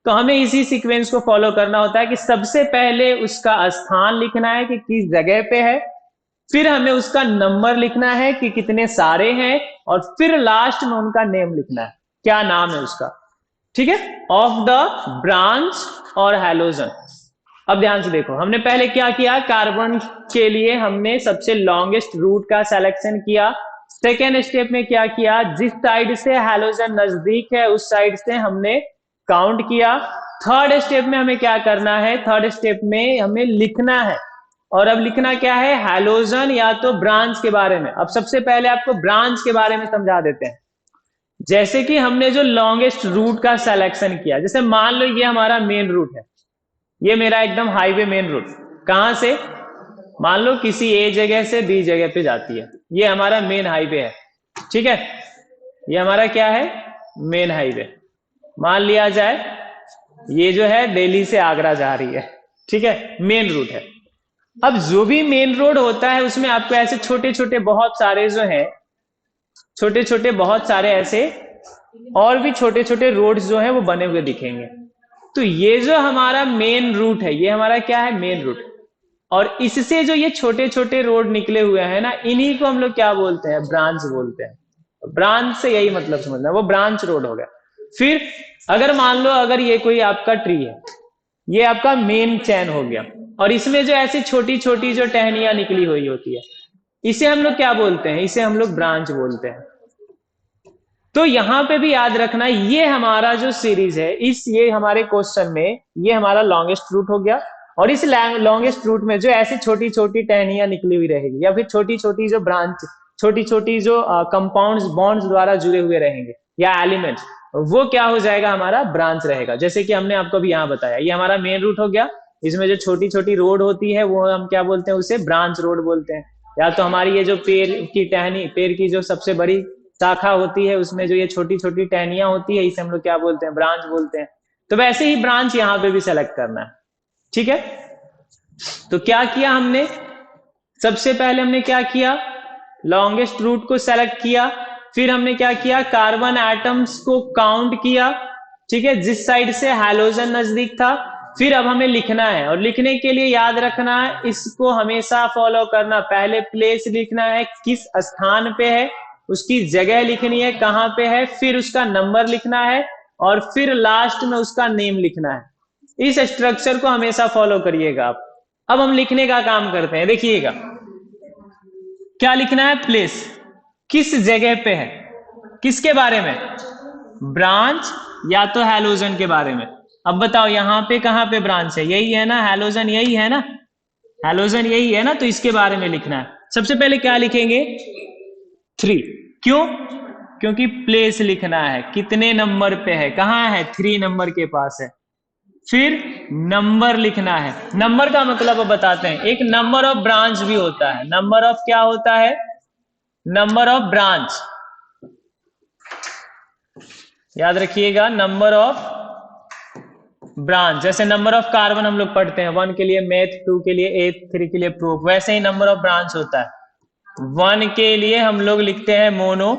तो हमें इसी सीक्वेंस को फॉलो करना होता है कि सबसे पहले उसका स्थान लिखना है कि किस जगह पे है, फिर हमें उसका नंबर लिखना है कि कितने सारे हैं, और फिर लास्ट में उनका नेम लिखना है, क्या नाम है उसका, ठीक है, ऑफ द ब्रांच और हैलोजन। अब ध्यान से देखो, हमने पहले क्या किया, कार्बन के लिए हमने सबसे लॉन्गेस्ट रूट का सिलेक्शन किया। सेकेंड स्टेप में क्या किया, जिस साइड से हैलोजन नजदीक है उस साइड से हमने काउंट किया। थर्ड स्टेप में हमें क्या करना है, थर्ड स्टेप में हमें लिखना है। और अब लिखना क्या है, हैलोजन या तो ब्रांच के बारे में। अब सबसे पहले आपको ब्रांच के बारे में समझा देते हैं। जैसे कि हमने जो लॉन्गेस्ट रूट का सिलेक्शन किया, जैसे मान लो ये हमारा मेन रूट है, ये मेरा एकदम हाईवे मेन रूट, कहां से, मान लो किसी ए जगह से बी जगह पे जाती है, ये हमारा मेन हाईवे है, ठीक है, ये हमारा क्या है, मेन हाईवे। मान लिया जाए ये जो है दिल्ली से आगरा जा रही है, ठीक है, मेन रूट है। अब जो भी मेन रोड होता है उसमें आपको ऐसे छोटे छोटे बहुत सारे जो हैं, छोटे छोटे बहुत सारे ऐसे और भी छोटे छोटे रोड्स जो हैं वो बने हुए दिखेंगे। तो ये जो हमारा मेन रूट है, ये हमारा क्या है, मेन रूट। और इससे जो ये छोटे छोटे रोड निकले हुए हैं ना, इन्हीं को हम लोग क्या बोलते हैं, ब्रांच बोलते हैं। ब्रांच से यही मतलब समझना, वो ब्रांच रोड हो गया। फिर अगर मान लो अगर ये कोई आपका ट्री है, ये आपका मेन चैन हो गया, और इसमें जो ऐसी छोटी छोटी जो टहनियां निकली हुई होती है, इसे हम लोग क्या बोलते हैं, इसे हम लोग ब्रांच बोलते हैं। तो यहां पे भी याद रखना, ये हमारा जो सीरीज है, ये हमारे क्वेश्चन में ये हमारा लॉन्गेस्ट रूट हो गया। और इस लॉन्गेस्ट रूट में जो ऐसी छोटी छोटी टहनियां निकली हुई रहेगी, या फिर छोटी छोटी जो ब्रांच, छोटी छोटी जो कंपाउंड्स बॉन्ड्स द्वारा जुड़े हुए रहेंगे या एलिमेंट्स, वो क्या हो जाएगा, हमारा ब्रांच रहेगा। जैसे कि हमने आपको भी यहाँ बताया, ये हमारा मेन रूट हो गया, इसमें जो छोटी छोटी रोड होती है वो हम क्या बोलते हैं, उसे ब्रांच रोड बोलते हैं। या तो हमारी ये जो पेड़ की टहनी, पेड़ की जो सबसे बड़ी शाखा होती है, उसमें जो ये छोटी छोटी टहनियां होती है, इसे हम लोग क्या बोलते हैं, ब्रांच बोलते हैं। तो वैसे ही ब्रांच यहां पे भी सेलेक्ट करना है, ठीक है। तो क्या किया हमने, सबसे पहले हमने क्या किया, लॉन्गेस्ट रूट को सेलेक्ट किया। फिर हमने क्या किया, कार्बन एटम्स को काउंट किया, ठीक है, जिस साइड से हैलोजन नजदीक था। फिर अब हमें लिखना है, और लिखने के लिए याद रखना है, इसको हमेशा फॉलो करना। पहले प्लेस लिखना है, किस स्थान पे है, उसकी जगह लिखनी है कहां पे है, फिर उसका नंबर लिखना है, और फिर लास्ट में उसका नेम लिखना है। इस स्ट्रक्चर को हमेशा फॉलो करिएगा आप। अब हम लिखने का काम करते हैं। देखिएगा क्या लिखना है, प्लेस, किस जगह पे है, किसके बारे में, ब्रांच या तो हैलोजन के बारे में। अब बताओ यहाँ पे कहां पे ब्रांच है, यही है ना, हैलोजन यही है ना, हैलोजन यही है ना, तो इसके बारे में लिखना है। सबसे पहले क्या लिखेंगे, 3। क्यों, क्योंकि प्लेस लिखना है, कितने नंबर पे है, कहां है, 3 नंबर के पास है। फिर नंबर लिखना है। नंबर का मतलब बताते हैं, एक नंबर ऑफ ब्रांच भी होता है। नंबर ऑफ क्या होता है, नंबर ऑफ ब्रांच, याद रखिएगा, नंबर ऑफ ब्रांच। जैसे नंबर ऑफ कार्बन हम लोग पढ़ते हैं, 1 के लिए मेथ, 2 के लिए एथ, 3 के लिए प्रूफ, वैसे ही नंबर ऑफ ब्रांच होता है। 1 के लिए हम लोग लिखते हैं मोनो,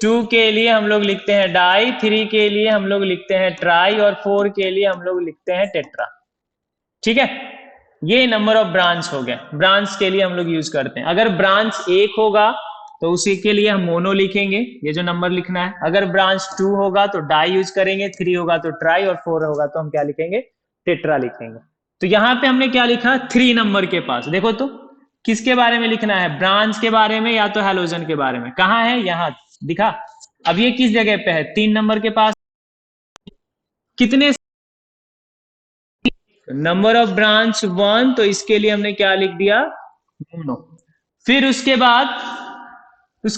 2 के लिए हम लोग लिखते हैं डाई, 3 के लिए हम लोग लिखते हैं ट्राई, और 4 के लिए हम लोग लिखते हैं टेट्रा। ठीक है, ये नंबर ऑफ ब्रांच हो गया, ब्रांच के लिए हम लोग यूज करते हैं। अगर ब्रांच 1 होगा तो उसी के लिए हम मोनो लिखेंगे, ये जो नंबर लिखना है। अगर ब्रांच 2 होगा तो डाई यूज करेंगे, 3 होगा तो ट्राई, और 4 होगा तो हम क्या लिखेंगे, टेट्रा लिखेंगे। तो यहां पे हमने क्या लिखा, 3 नंबर के पास। देखो तो किसके बारे में लिखना है, ब्रांच के बारे में या तो हैलोजन के बारे में। कहां है, यहां दिखा। अब ये किस जगह पे है, 3 नंबर के पास। कितने नंबर ऑफ ब्रांच 1, तो इसके लिए हमने क्या लिख दिया, मोनो। फिर उसके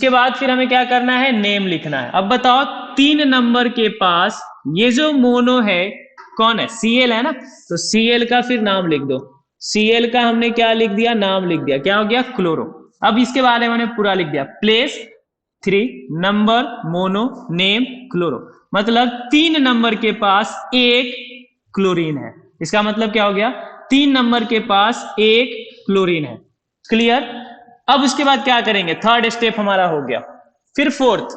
बाद फिर हमें क्या करना है, नेम लिखना है। अब बताओ 3 नंबर के पास ये जो मोनो है कौन है, Cl है ना, तो Cl का फिर नाम लिख दो। Cl का हमने क्या लिख दिया, नाम लिख दिया, क्या हो गया, क्लोरो। अब इसके बारे में हमने पूरा लिख दिया, place 3, number, mono, name, chloro. मतलब 3 नंबर के पास एक क्लोरीन है। इसका मतलब क्या हो गया, 3 नंबर के पास एक क्लोरीन है। क्लियर। अब उसके बाद क्या करेंगे, थर्ड स्टेप हमारा हो गया। फिर फोर्थ,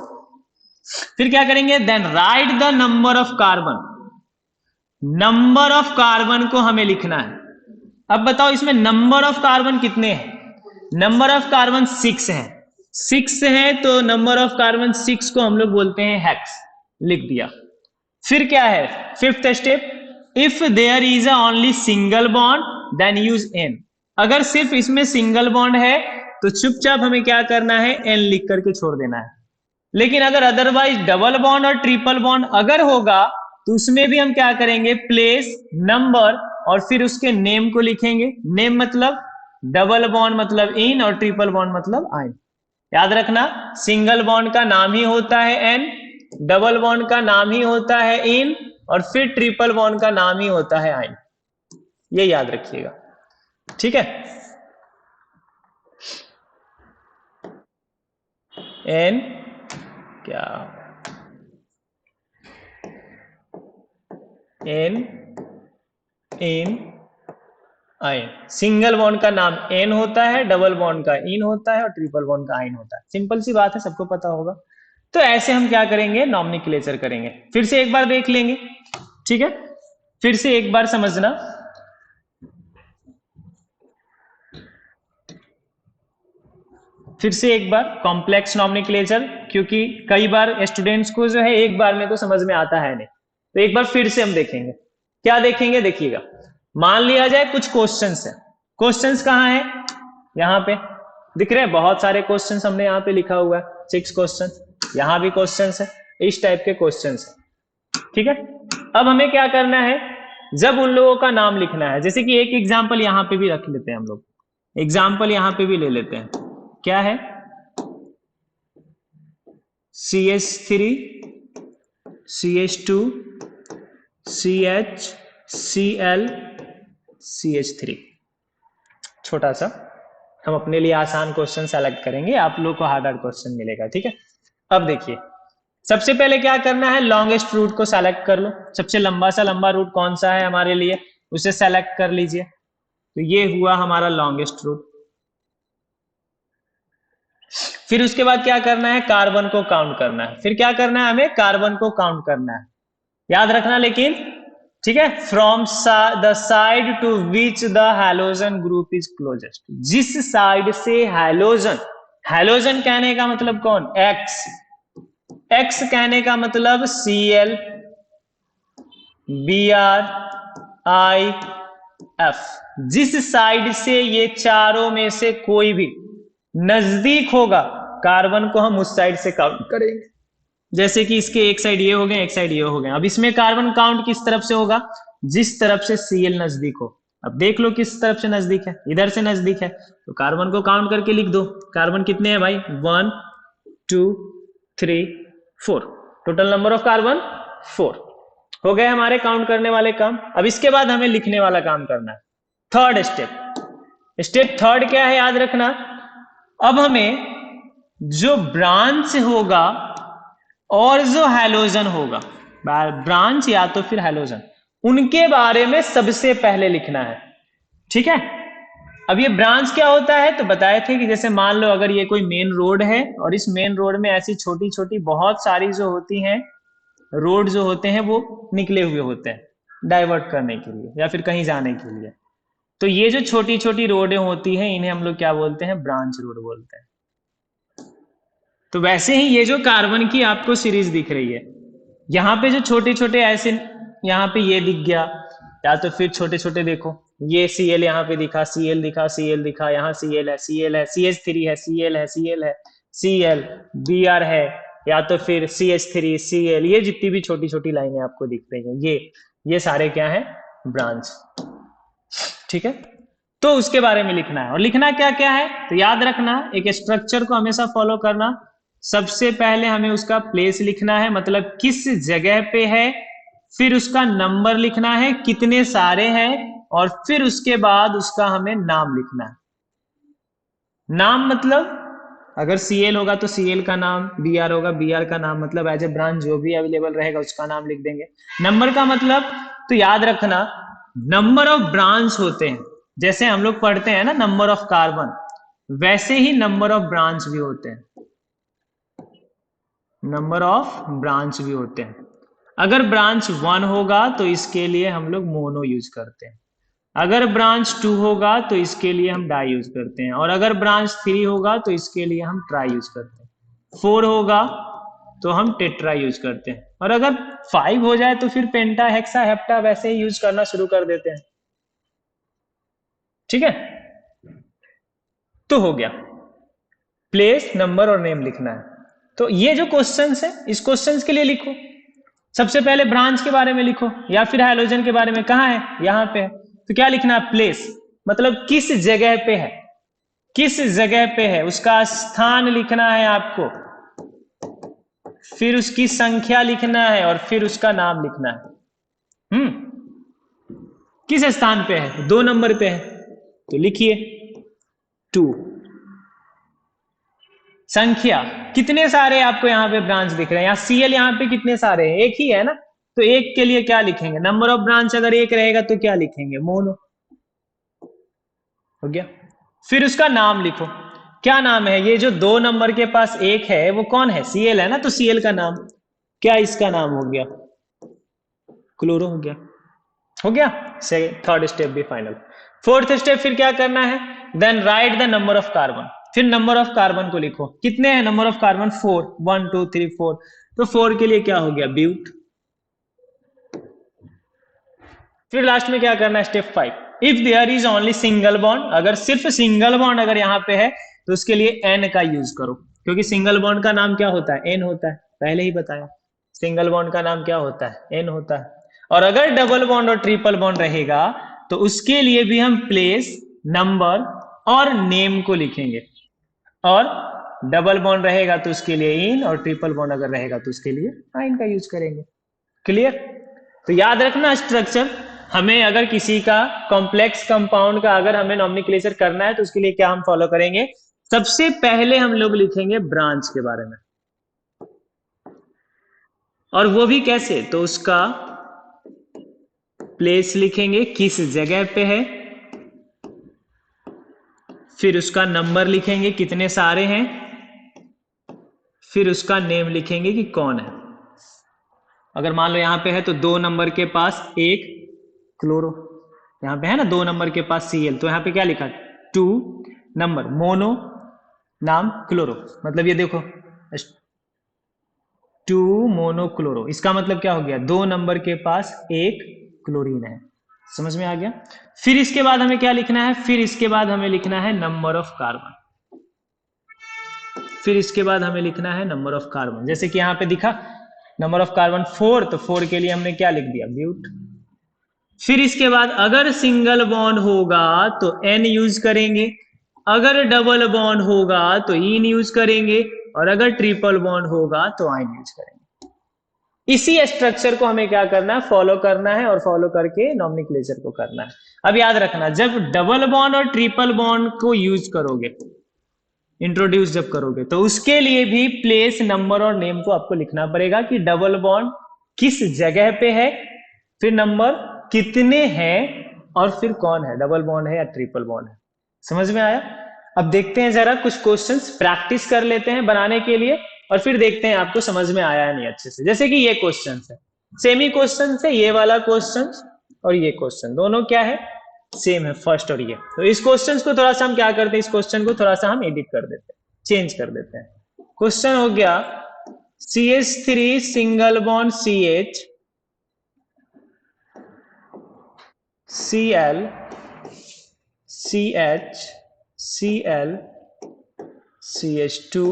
फिर क्या करेंगे, then write the number of carbon. Number of carbon को हमें लिखना है। अब बताओ इसमें नंबर ऑफ कार्बन कितने हैं, नंबर ऑफ कार्बन 6 है। 6 है तो नंबर ऑफ कार्बन 6 को हम लोग बोलते हैं हेक्स, लिख दिया। फिर क्या है, fifth step, if there is only single bond then use ane. अगर सिर्फ इसमें सिंगल बॉन्ड है तो चुपचाप हमें क्या करना है, एन लिख करके छोड़ देना है। लेकिन अगर अदरवाइज डबल बॉन्ड और ट्रिपल बॉन्ड अगर होगा तो उसमें भी हम क्या करेंगे, प्लेस, नंबर, और फिर उसके नेम को लिखेंगे। नेम मतलब डबल बॉन्ड मतलब इन, और ट्रिपल बॉन्ड मतलब आइन। याद रखना, सिंगल बॉन्ड का नाम ही होता है एन, डबल बॉन्ड का नाम ही होता है इन, और फिर ट्रिपल बॉन्ड का नाम ही होता है आइन। ये याद रखिएगा, ठीक है। एन क्या, एन, इन, आइन। सिंगल बॉन्ड का नाम एन होता है, डबल बॉन्ड का इन होता है, और ट्रिपल बॉन्ड का आइन होता है। सिंपल सी बात है, सबको पता होगा। तो ऐसे हम क्या करेंगे, नॉमेनक्लेचर करेंगे। फिर से एक बार देख लेंगे, ठीक है, फिर से एक बार समझना। फिर से एक बार कॉम्प्लेक्स नॉमेनक्लेचर, क्योंकि कई बार स्टूडेंट्स को जो है एक बार में तो समझ में आता है नहीं, तो एक बार फिर से हम देखेंगे। क्या देखेंगे, देखिएगा, मान लिया जाए कुछ क्वेश्चंस है। क्वेश्चंस कहाँ है, यहाँ पे दिख रहे हैं, बहुत सारे क्वेश्चंस हमने यहाँ पे लिखा हुआ है, 6 क्वेश्चन, यहाँ भी क्वेश्चंस है, इस टाइप के क्वेश्चंस है, ठीक है। अब हमें क्या करना है, जब उन लोगों का नाम लिखना है, जैसे कि एक एग्जाम्पल यहाँ पे भी रख लेते हैं हम लोग, एग्जाम्पल यहाँ पे भी ले लेते हैं। क्या है, CH3, CH2, CH, Cl, CH3। छोटा सा हम अपने लिए आसान क्वेश्चन सेलेक्ट करेंगे, आप लोग को हार्ड हार्ड क्वेश्चन मिलेगा, ठीक है। अब देखिए, सबसे पहले क्या करना है, लॉन्गेस्ट रूट को सेलेक्ट कर लो। सबसे लंबा सा लंबा रूट कौन सा है हमारे लिए, उसे सेलेक्ट कर लीजिए। तो ये हुआ हमारा लॉन्गेस्ट रूट। फिर उसके बाद क्या करना है, कार्बन को काउंट करना है। फिर क्या करना है, हमें कार्बन को काउंट करना है, याद रखना लेकिन ठीक है, from the side to which the halogen group is closest, जिस साइड से हैलोजन, हैलोजन कहने का मतलब कौन, एक्स, एक्स कहने का मतलब Cl Br I F, जिस साइड से ये चारों में से कोई भी नजदीक होगा कार्बन को हम उस साइड से काउंट करेंगे। जैसे कि इसके एक साइड ये हो गए, एक साइड ये हो गए। अब इसमें कार्बन काउंट किस तरफ से होगा, जिस तरफ से Cl नजदीक हो। अब देख लो किस तरफ से नजदीक है, इधर से नजदीक है, तो कार्बन को काउंट करके लिख दो। कार्बन कितने हैं भाई, 1 2 3 4, टोटल नंबर ऑफ कार्बन 4। हो गए हमारे काउंट करने वाले काम। अब इसके बाद हमें लिखने वाला काम करना है, थर्ड स्टेप। स्टेप थर्ड क्या है, याद रखना। अब हमें जो ब्रांच होगा और जो हैलोजन होगा, ब्रांच या तो फिर हैलोजन, उनके बारे में सबसे पहले लिखना है। ठीक है, अब ये ब्रांच क्या होता है, तो बताए थे कि जैसे मान लो अगर ये कोई मेन रोड है और इस मेन रोड में ऐसी छोटी छोटी बहुत सारी जो होती हैं रोड जो होते हैं वो निकले हुए होते हैं डाइवर्ट करने के लिए या फिर कहीं जाने के लिए। तो ये जो छोटी छोटी रोडें होती हैं इन्हें हम लोग क्या बोलते हैं, ब्रांच रोड बोलते हैं। तो वैसे ही ये जो कार्बन की आपको सीरीज दिख रही है, यहाँ पे जो छोटे छोटे ऐसे, यहाँ पे ये दिख गया, या तो फिर छोटे छोटे देखो ये Cl यहाँ पे दिखा, Cl दिखा, Cl दिखा, यहाँ Cl है, Cl है, CH3 है, Cl है, Cl है, Cl Br है, या तो फिर CH3 Cl, ये जितनी भी छोटी छोटी लाइनें आपको दिख रही हैं ये सारे क्या है, ब्रांच। ठीक है, तो उसके बारे में लिखना है। और लिखना क्या क्या है, तो याद रखना एक स्ट्रक्चर को हमेशा फॉलो करना। सबसे पहले हमें उसका प्लेस लिखना है, मतलब किस जगह पे है, फिर उसका नंबर लिखना है कितने सारे हैं, और फिर उसके बाद उसका हमें नाम लिखना है। नाम मतलब अगर Cl होगा तो Cl का नाम, Br होगा Br का नाम, मतलब एज ए ब्रांच जो भी अवेलेबल रहेगा उसका नाम लिख देंगे। नंबर का मतलब तो याद रखना नंबर ऑफ ब्रांच होते हैं, जैसे हम लोग पढ़ते हैं ना नंबर ऑफ कार्बन, वैसे ही नंबर ऑफ ब्रांच भी होते हैं, नंबर ऑफ ब्रांच भी होते हैं। अगर ब्रांच 1 होगा तो इसके लिए हम लोग मोनो यूज करते हैं, अगर ब्रांच 2 होगा तो इसके लिए हम डाई यूज करते हैं, और अगर ब्रांच 3 होगा तो इसके लिए हम ट्राई यूज करते हैं, 4 होगा तो हम टेट्रा यूज करते हैं, और अगर 5 हो जाए तो फिर पेंटा, हेक्सा, हेप्टा वैसे ही यूज करना शुरू कर देते हैं। ठीक है, तो हो गया प्लेस, नंबर और नेम लिखना है। तो ये जो क्वेश्चंस है इस क्वेश्चंस के लिए लिखो, सबसे पहले ब्रांच के बारे में लिखो या फिर हैलोजन के बारे में, कहाँ है, यहाँ पे है, तो क्या लिखना है, प्लेस, मतलब किस जगह पे है, किस जगह पे है उसका स्थान लिखना है आपको, फिर उसकी संख्या लिखना है और फिर उसका नाम लिखना है। किस स्थान पे है, 2 नंबर पे है तो लिखिए 2। संख्या कितने सारे आपको यहाँ पे ब्रांच दिख रहे हैं, यहाँ Cl यहाँ पे कितने सारे हैं, एक ही है ना, तो एक के लिए क्या लिखेंगे, नंबर ऑफ ब्रांच अगर एक रहेगा तो क्या लिखेंगे, मोनो। हो गया, फिर उसका नाम लिखो, क्या नाम है, ये जो 2 नंबर के पास एक है वो कौन है, Cl है ना, तो Cl का नाम क्या, इसका नाम हो गया क्लोरो। हो गया, हो गया, थर्ड स्टेप भी फाइनल। फोर्थ स्टेप फिर क्या करना है, then write the number of carbon, फिर नंबर ऑफ कार्बन को लिखो, कितने हैं नंबर ऑफ कार्बन, 4, 1 2 3 4, तो 4 के लिए क्या हो गया, ब्यूट। फिर लास्ट में क्या करना है, step 5, if there is only single bond, अगर सिर्फ सिंगल बॉन्ड अगर यहाँ पे है तो उसके लिए एन का यूज करो, क्योंकि सिंगल बॉन्ड का नाम क्या होता है, एन होता है, पहले ही बताया सिंगल बॉन्ड का नाम क्या होता है, एन होता है। और अगर डबल बॉन्ड और ट्रिपल बॉन्ड रहेगा तो उसके लिए भी हम प्लेस, नंबर और नेम को लिखेंगे, और डबल बॉन्ड रहेगा तो उसके लिए इन, और ट्रिपल बॉन्ड अगर रहेगा तो उसके लिए आइन का यूज करेंगे। क्लियर, तो याद रखना स्ट्रक्चर, हमें अगर किसी का कॉम्प्लेक्स कंपाउंड का अगर हमें नॉमेनक्लेचर करना है तो उसके लिए क्या हम फॉलो करेंगे, सबसे पहले हम लोग लिखेंगे ब्रांच के बारे में, और वो भी कैसे, तो उसका प्लेस लिखेंगे किस जगह पे है, फिर उसका नंबर लिखेंगे कितने सारे हैं, फिर उसका नेम लिखेंगे कि कौन है। अगर मान लो यहां पे है तो 2 नंबर के पास एक क्लोरो, यहाँ पे है ना 2 नंबर के पास Cl, तो यहाँ पे क्या लिखा 2 नंबर मोनो नाम क्लोरो, मतलब ये देखो 2 मोनोक्लोरो, इसका मतलब क्या हो गया 2 नंबर के पास एक क्लोरीन है। समझ में आ गया। फिर इसके बाद हमें क्या लिखना है, फिर इसके बाद हमें लिखना है नंबर ऑफ कार्बन, फिर इसके बाद हमें लिखना है नंबर ऑफ कार्बन, जैसे कि यहाँ पे दिखा नंबर ऑफ कार्बन 4, तो 4 के लिए हमने क्या लिख दिया ब्यूट। फिर इसके बाद अगर सिंगल बॉन्ड होगा तो N यूज करेंगे, अगर डबल बॉन्ड होगा तो इन यूज करेंगे, और अगर ट्रिपल बॉन्ड होगा तो आइन यूज करेंगे। इसी स्ट्रक्चर को हमें क्या करना है, फॉलो करना है, और फॉलो करके नॉमेनक्लेचर को करना है। अब याद रखना, जब डबल बॉन्ड और ट्रिपल बॉन्ड को यूज करोगे, इंट्रोड्यूस जब करोगे, तो उसके लिए भी प्लेस, नंबर और नेम को आपको लिखना पड़ेगा कि डबल बॉन्ड किस जगह पे है, फिर नंबर कितने हैं, और फिर कौन है, डबल बॉन्ड है या ट्रिपल बॉन्ड है। समझ में आया। अब देखते हैं जरा कुछ क्वेश्चंस प्रैक्टिस कर लेते हैं बनाने के लिए, और फिर देखते हैं आपको समझ में आया नहीं अच्छे से। जैसे कि ये क्वेश्चन है, सेमी क्वेश्चन है, ये वाला क्वेश्चन और ये क्वेश्चन दोनों क्या है, सेम है, फर्स्ट और ये। तो इस क्वेश्चन को थोड़ा सा हम क्या करते हैं, इस क्वेश्चन को थोड़ा सा हम एडिट कर देते हैं, चेंज कर देते हैं। क्वेश्चन हो गया CH3 single bond CH Cl CH Cl CH2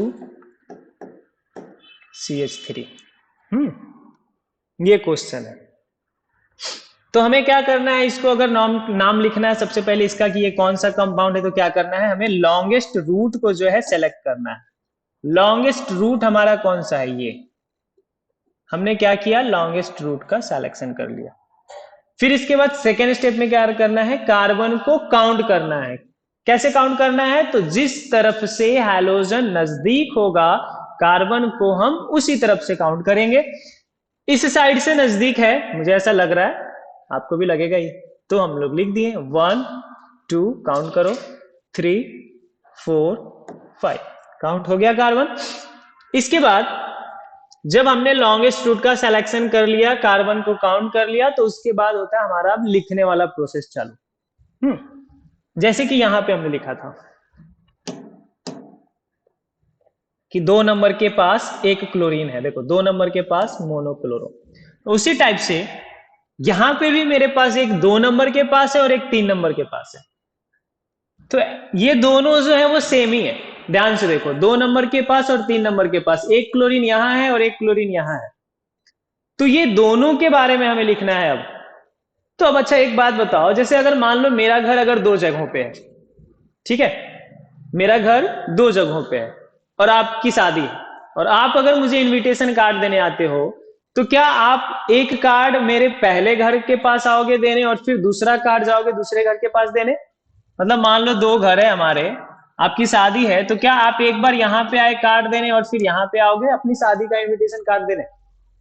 CH3। ये क्वेश्चन है। तो हमें क्या करना है, इसको अगर नाम लिखना है सबसे पहले इसका कि ये कौन सा कंपाउंड है, तो क्या करना है, हमें लॉन्गेस्ट रूट को जो है सेलेक्ट करना है। लॉन्गेस्ट रूट हमारा कौन सा है, ये हमने क्या किया, लॉन्गेस्ट रूट का सिलेक्शन कर लिया। फिर इसके बाद सेकेंड स्टेप में क्या करना है, कार्बन को काउंट करना है। कैसे काउंट करना है, तो जिस तरफ से हैलोजन नजदीक होगा कार्बन को हम उसी तरफ से काउंट करेंगे। इस साइड से नजदीक है, मुझे ऐसा लग रहा है, आपको भी लगेगा ही, तो हम लोग लिख दिए 1 2, काउंट करो 3 4 5, काउंट हो गया कार्बन। इसके बाद जब हमने लॉन्गेस्ट रूट का सिलेक्शन कर लिया, कार्बन को काउंट कर लिया, तो उसके बाद होता है हमारा अब लिखने वाला प्रोसेस चालू। जैसे कि यहां पे हमने लिखा था कि 2 नंबर के पास एक क्लोरीन है, देखो 2 नंबर के पास मोनोक्लोरो, तो उसी टाइप से यहां पे भी मेरे पास एक 2 नंबर के पास है और एक 3 नंबर के पास है। तो ये दोनों जो है वो सेम ही है, ध्यान से देखो, 2 नंबर के पास और 3 नंबर के पास एक क्लोरीन यहां है और एक क्लोरीन यहां है, तो ये दोनों के बारे में हमें लिखना है अब। तो अब अच्छा एक बात बताओ, जैसे अगर मान लो मेरा घर अगर 2 जगहों पे है, ठीक है, मेरा घर 2 जगहों पे है और आपकी शादी है, और आप अगर मुझे इनविटेशन कार्ड देने आते हो, तो क्या आप एक कार्ड मेरे पहले घर के पास आओगे देने और फिर दूसरा कार्ड जाओगे दूसरे घर के पास देने? मतलब मान लो 2 घर है हमारे, आपकी शादी है, तो क्या आप एक बार यहां पे आए कार्ड देने और फिर यहां पे आओगे अपनी शादी का इनविटेशन कार्ड देने?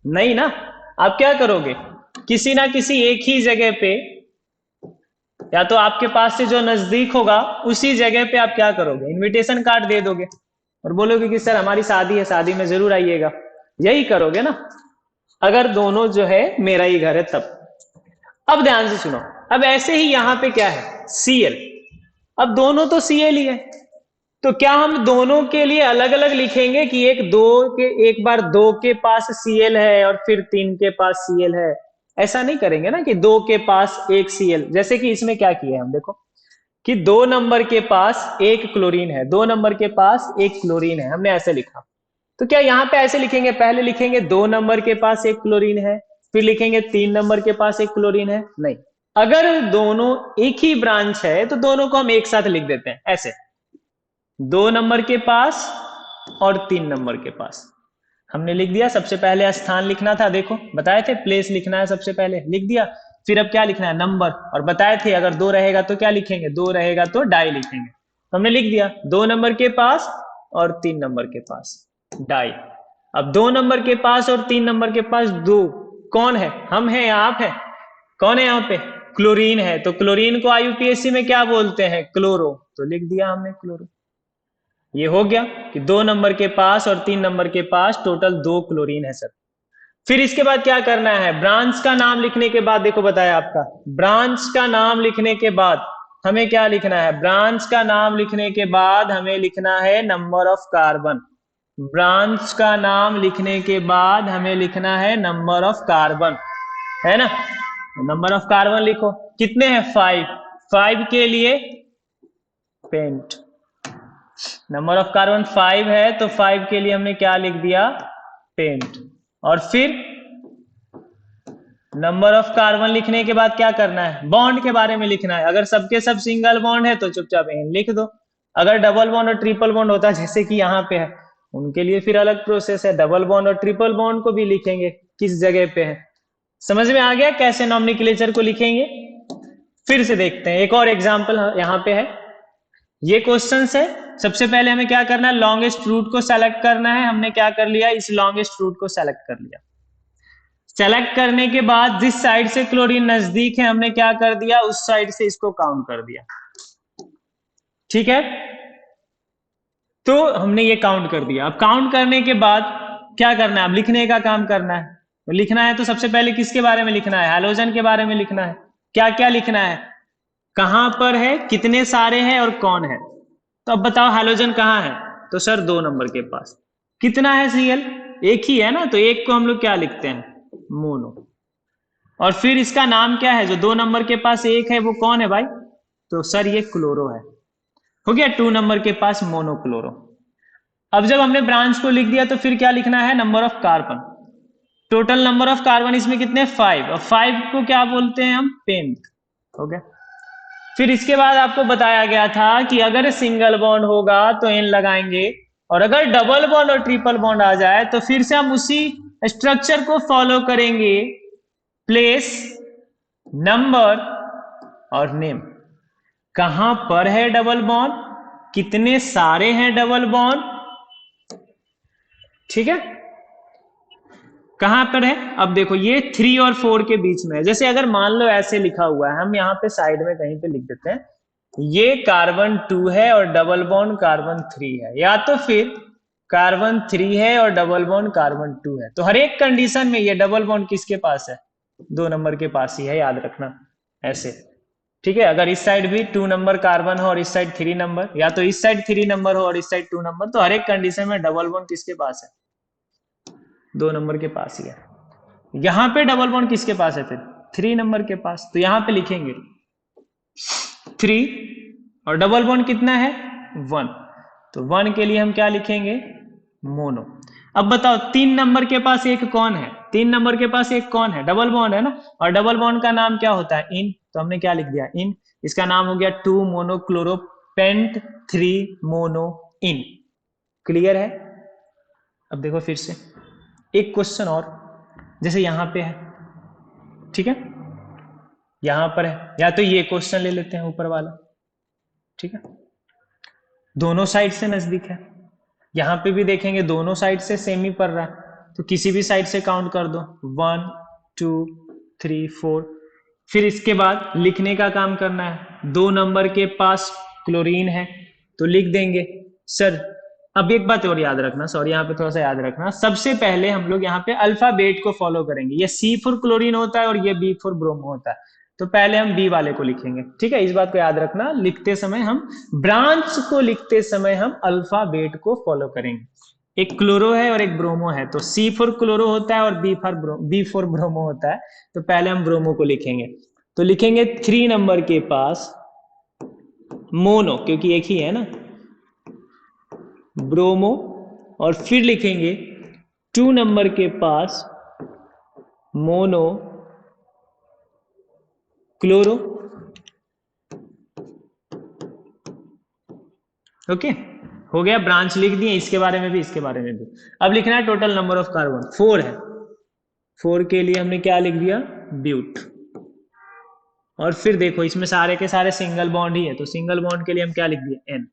नहीं ना। आप क्या करोगे, किसी ना किसी एक ही जगह पे, या तो आपके पास से जो नजदीक होगा उसी जगह पे आप क्या करोगे, इनविटेशन कार्ड दे दोगे और बोलोगे कि सर हमारी शादी है, शादी में जरूर आइएगा। यही करोगे ना, अगर दोनों जो है मेरा ही घर है तब। अब ध्यान से सुनो, अब ऐसे ही यहां पे क्या है, Cl, अब दोनों तो Cl ही है, तो क्या हम दोनों के लिए अलग अलग लिखेंगे कि एक बार 2 के पास Cl है और फिर 3 के पास Cl है? ऐसा नहीं करेंगे ना कि 2 के पास एक Cl, जैसे कि इसमें क्या किया हम देखो कि 2 नंबर के पास एक क्लोरीन है, 2 नंबर के पास एक क्लोरीन है, हमने ऐसे लिखा। तो क्या यहां पे ऐसे लिखेंगे, पहले लिखेंगे 2 नंबर के पास एक क्लोरीन है, फिर लिखेंगे 3 नंबर के पास एक क्लोरीन है? नहीं, अगर दोनों एक ही ब्रांच है तो दोनों को हम एक साथ लिख देते हैं ऐसे, 2 नंबर के पास और 3 नंबर के पास हमने लिख दिया। सबसे पहले स्थान लिखना था, देखो बताए थे प्लेस लिखना है, सबसे पहले लिख दिया। फिर अब क्या लिखना है, नंबर, और बताए थे अगर 2 रहेगा तो क्या लिखेंगे, 2 रहेगा तो डाई लिखेंगे, तो हमने लिख दिया 2 नंबर के पास और 3 नंबर के पास डाई। अब 2 नंबर के पास और 3 नंबर के पास 2 कौन है, हम है या आप है? कौन है यहाँ पे, क्लोरीन है, तो क्लोरीन को IUPAC में क्या बोलते हैं, क्लोरो, तो लिख दिया हमने क्लोरो। ये हो गया कि 2 नंबर के पास और 3 नंबर के पास टोटल 2 क्लोरीन है सर। फिर इसके बाद क्या करना है, ब्रांच का नाम लिखने के बाद, देखो बताया आपका, ब्रांच का नाम लिखने के बाद हमें क्या लिखना है, ब्रांच का नाम लिखने के बाद हमें लिखना है नंबर ऑफ कार्बन। ब्रांच का नाम लिखने के बाद हमें लिखना है नंबर ऑफ कार्बन, है ना। नंबर ऑफ कार्बन लिखो, कितने हैं, 5। 5 के लिए पेंट, नंबर ऑफ कार्बन 5 है तो 5 के लिए हमने क्या लिख दिया, पेंट। और फिर नंबर ऑफ कार्बन लिखने के बाद क्या करना है, बॉन्ड के बारे में लिखना है। अगर सबके सब सिंगल बॉन्ड है तो चुपचाप एन लिख दो। अगर डबल बॉन्ड और ट्रिपल बॉन्ड होता है जैसे कि यहाँ पे है, उनके लिए फिर अलग प्रोसेस है, डबल बॉन्ड और ट्रिपल बॉन्ड को भी लिखेंगे किस जगह पे है। समझ में आ गया कैसे नॉमेनक्लेचर को लिखेंगे। फिर से देखते हैं एक और एग्जाम्पल यहाँ पे है, ये क्वेश्चन है। सबसे पहले हमें क्या करना है, लॉन्गेस्ट रूट को सेलेक्ट करना है। हमने क्या कर लिया, इस लॉन्गेस्ट रूट को सेलेक्ट कर लिया। सेलेक्ट करने के बाद जिस साइड से क्लोरीन नजदीक है हमने क्या कर दिया, उस साइड से इसको काउंट कर दिया, ठीक है। तो हमने ये काउंट कर दिया। अब काउंट करने के बाद क्या करना है, अब लिखने का काम करना है। तो लिखना है तो सबसे पहले किसके बारे में लिखना है, हैलोजन के बारे में लिखना है। क्या क्या लिखना है, कहां पर है, कितने सारे हैं और कौन है। तो अब बताओ हैलोजन कहाँ है, तो सर 2 नंबर के पास। कितना है Cl, एक ही है ना, तो एक को हम लोग क्या लिखते हैं, मोनो। और फिर इसका नाम क्या है, जो 2 नंबर के पास एक है वो कौन है भाई, तो सर ये क्लोरो है। हो गया 2 नंबर के पास मोनोक्लोरो। अब जब हमने ब्रांच को लिख दिया तो फिर क्या लिखना है, number of carbon. Total number of carbon इसमें कितने, 5। और 5 को क्या बोलते हैं हम, पेंट। हो गया। फिर इसके बाद आपको बताया गया था कि अगर सिंगल बॉन्ड होगा तो एन लगाएंगे, और अगर डबल बॉन्ड और ट्रिपल बॉन्ड आ जाए तो फिर से हम उसी स्ट्रक्चर को फॉलो करेंगे, प्लेस, नंबर और नेम। कहां पर है डबल बॉन्ड, कितने सारे हैं डबल बॉन्ड, ठीक है, कहां पर है। अब देखो ये 3 और 4 के बीच में है। जैसे अगर मान लो ऐसे लिखा हुआ है, हम यहाँ पे साइड में कहीं पे लिख देते हैं, ये कार्बन 2 है और डबल बॉन्ड कार्बन 3 है, या तो फिर कार्बन 3 है और डबल बॉन्ड कार्बन 2 है। तो हर एक कंडीशन में ये डबल बॉन्ड किसके पास है, 2 नंबर के पास ही है, याद रखना ऐसे, ठीक है। अगर इस साइड भी 2 नंबर कार्बन हो और इस साइड 3 नंबर, या तो इस साइड 3 नंबर हो और इस साइड 2 नंबर, तो हर एक कंडीशन में डबल बॉन्ड किसके पास है, 2 नंबर के पास ही है। यहां पे डबल बॉन्ड किसके पास है, फिर 3 नंबर के पास। तो यहां पे लिखेंगे 3 और डबल बॉन्ड कितना है, 1। तो 1 के लिए हम क्या लिखेंगे, मोनो। अब बताओ 3 नंबर के पास एक कौन है, 3 नंबर के पास एक कौन है, डबल बॉन्ड है ना। और डबल बॉन्ड का नाम क्या होता है, इन। तो हमने क्या लिख दिया, इन। इसका नाम हो गया 2 मोनोक्लोरो पेंट 3 मोनो इन। क्लियर है। अब देखो फिर से एक क्वेश्चन और, जैसे यहां पे है, ठीक है, यहां पर है, या तो ये क्वेश्चन ले लेते हैं ऊपर वाला, ठीक है, दोनों साइड से नजदीक है। यहां पे भी देखेंगे दोनों साइड से सेम ही पड़ रहा है, तो किसी भी साइड से काउंट कर दो, 1 2 3 4। फिर इसके बाद लिखने का काम करना है। 2 नंबर के पास क्लोरीन है तो लिख देंगे सर। अब एक बात और याद रखना, सॉरी यहाँ पे थोड़ा सा याद रखना, सबसे पहले हम लोग यहाँ पे अल्फाबेट को फॉलो करेंगे। ये C फॉर क्लोरीन होता है और ये B फॉर ब्रोमो होता है, तो पहले हम B वाले को लिखेंगे, ठीक है। इस बात को याद रखना, लिखते समय हम, ब्रांच को लिखते समय हम अल्फाबेट को फॉलो करेंगे। एक क्लोरो है और एक ब्रोमो है, तो C फॉर क्लोरो होता है और B फॉर ब्रोमो होता है। तो पहले हम ब्रोमो को लिखेंगे, तो लिखेंगे 3 नंबर के पास मोनो, क्योंकि एक ही है ना, ब्रोमो। और फिर लिखेंगे 2 नंबर के पास मोनो क्लोरो। ओके, हो गया, ब्रांच लिख दिए, इसके बारे में भी इसके बारे में भी। अब लिखना है टोटल नंबर ऑफ कार्बन, 4 है। 4 के लिए हमने क्या लिख दिया, ब्यूट। और फिर देखो इसमें सारे के सारे सिंगल बॉन्ड ही है, तो सिंगल बॉन्ड के लिए हम क्या लिख दिए, N,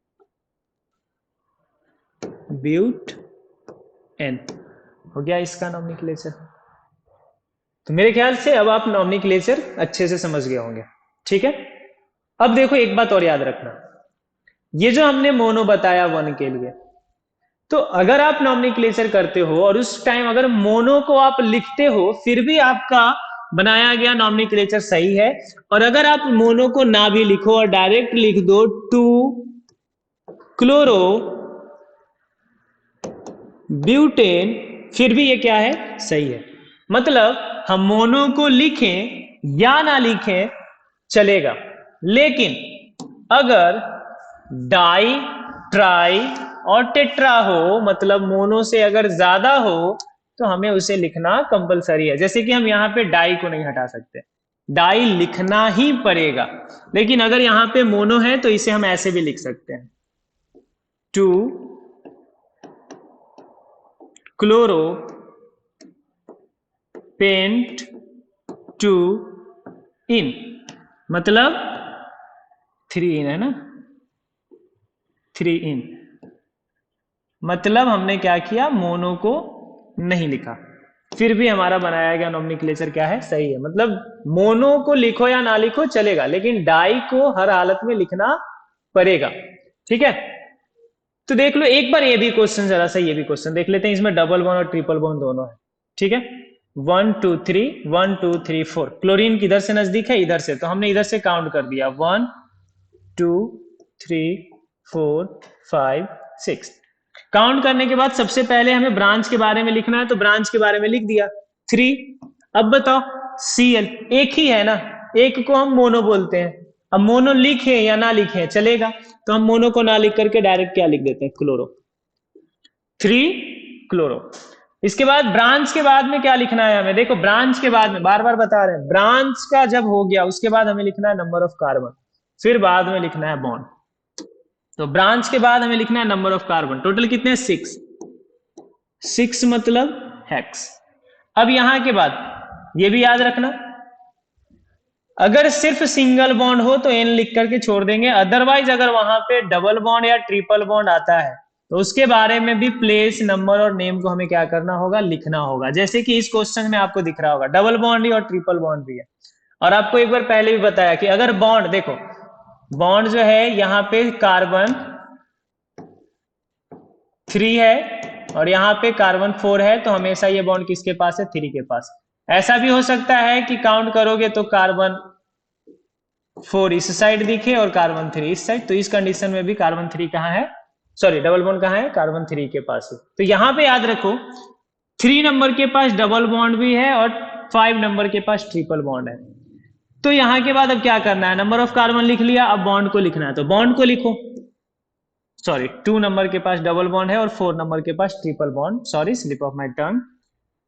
ब्यूट N। हो गया इसका नॉमेनक्लेचर। तो मेरे ख्याल से अब आप नॉमेनक्लेचर अच्छे से समझ गए होंगे, ठीक है। अब देखो एक बात और याद रखना, ये जो हमने मोनो बताया 1 के लिए, तो अगर आप नॉमेनक्लेचर करते हो और उस टाइम अगर मोनो को आप लिखते हो फिर भी आपका बनाया गया नॉमेनक्लेचर सही है, और अगर आप मोनो को ना भी लिखो और डायरेक्ट लिख दो 2 क्लोरो ब्यूटेन, फिर भी ये क्या है, सही है। मतलब हम मोनो को लिखें या ना लिखें चलेगा, लेकिन अगर डाई ट्राई और टेट्रा हो, मतलब मोनो से अगर ज्यादा हो, तो हमें उसे लिखना कंपलसरी है। जैसे कि हम यहाँ पे डाई को नहीं हटा सकते, डाई लिखना ही पड़ेगा। लेकिन अगर यहाँ पे मोनो है तो इसे हम ऐसे भी लिख सकते हैं 2 क्लोरो पेंट 2 इन, मतलब 3 इन है ना, 3 इन, मतलब हमने क्या किया, मोनो को नहीं लिखा, फिर भी हमारा बनाया गया नॉमेनक्लेचर क्या है, सही है। मतलब मोनो को लिखो या ना लिखो चलेगा, लेकिन डाई को हर हालत में लिखना पड़ेगा, ठीक है। तो देख लो एक बार ये भी क्वेश्चन, जरा सा ये भी क्वेश्चन देख लेते हैं। इसमें डबल बॉन्ड और ट्रिपल बॉन्ड दोनों है, ठीक है। 1 2 3 1 2 3 4, क्लोरीन किधर से नजदीक है, इधर से, तो हमने इधर से काउंट कर दिया 1 2 3 4 5 6। काउंट करने के बाद सबसे पहले हमें ब्रांच के बारे में लिखना है, तो ब्रांच के बारे में लिख दिया 3। अब बताओ Cl एक ही है ना, एक को हम मोनो बोलते हैं। अब मोनो लिखे या ना लिखे चलेगा, तो हम मोनो को ना लिख करके डायरेक्ट क्या लिख देते हैं, क्लोरो 3 क्लोरो। इसके बाद ब्रांच के बाद में क्या लिखना है हमें, देखो ब्रांच के बाद में बार बार बता रहे हैं, ब्रांच का जब हो गया उसके बाद हमें लिखना है नंबर ऑफ कार्बन, फिर बाद में लिखना है बॉन्ड। तो ब्रांच के बाद हमें लिखना है नंबर ऑफ कार्बन, टोटल कितने, 6 मतलब हेक्स। अब यहां के बाद ये भी याद रखना, अगर सिर्फ सिंगल बॉन्ड हो तो एन लिख करके छोड़ देंगे, अदरवाइज अगर वहां पे डबल बॉन्ड या ट्रिपल बॉन्ड आता है तो उसके बारे में भी प्लेस, नंबर और नेम को हमें क्या करना होगा, लिखना होगा। जैसे कि इस क्वेश्चन में आपको दिख रहा होगा डबल बॉन्ड भी और ट्रिपल बॉन्ड भी है। और आपको एक बार पहले भी बताया कि अगर बॉन्ड, देखो बॉन्ड जो है यहाँ पे कार्बन 3 है और यहाँ पे कार्बन 4 है, तो हमेशा ये बॉन्ड किसके पास है, 3 के पास। ऐसा भी हो सकता है कि काउंट करोगे तो कार्बन 4 इस साइड दिखे और कार्बन 3 इस साइड, तो इस कंडीशन में भी कार्बन 3 कहाँ है, सॉरी डबल बॉन्ड कहाँ है, कार्बन 3 के पास है। तो यहाँ पे याद रखो 3 नंबर के पास डबल बॉन्ड भी है और 5 नंबर के पास ट्रिपल बॉन्ड है। तो यहाँ के बाद अब क्या करना है, नंबर ऑफ कार्बन लिख लिया, अब बॉन्ड को लिखना है, तो बॉन्ड को लिखो। सॉरी 2 नंबर के पास डबल बॉन्ड है और 4 नंबर के पास triple bond, sorry slip of my tongue.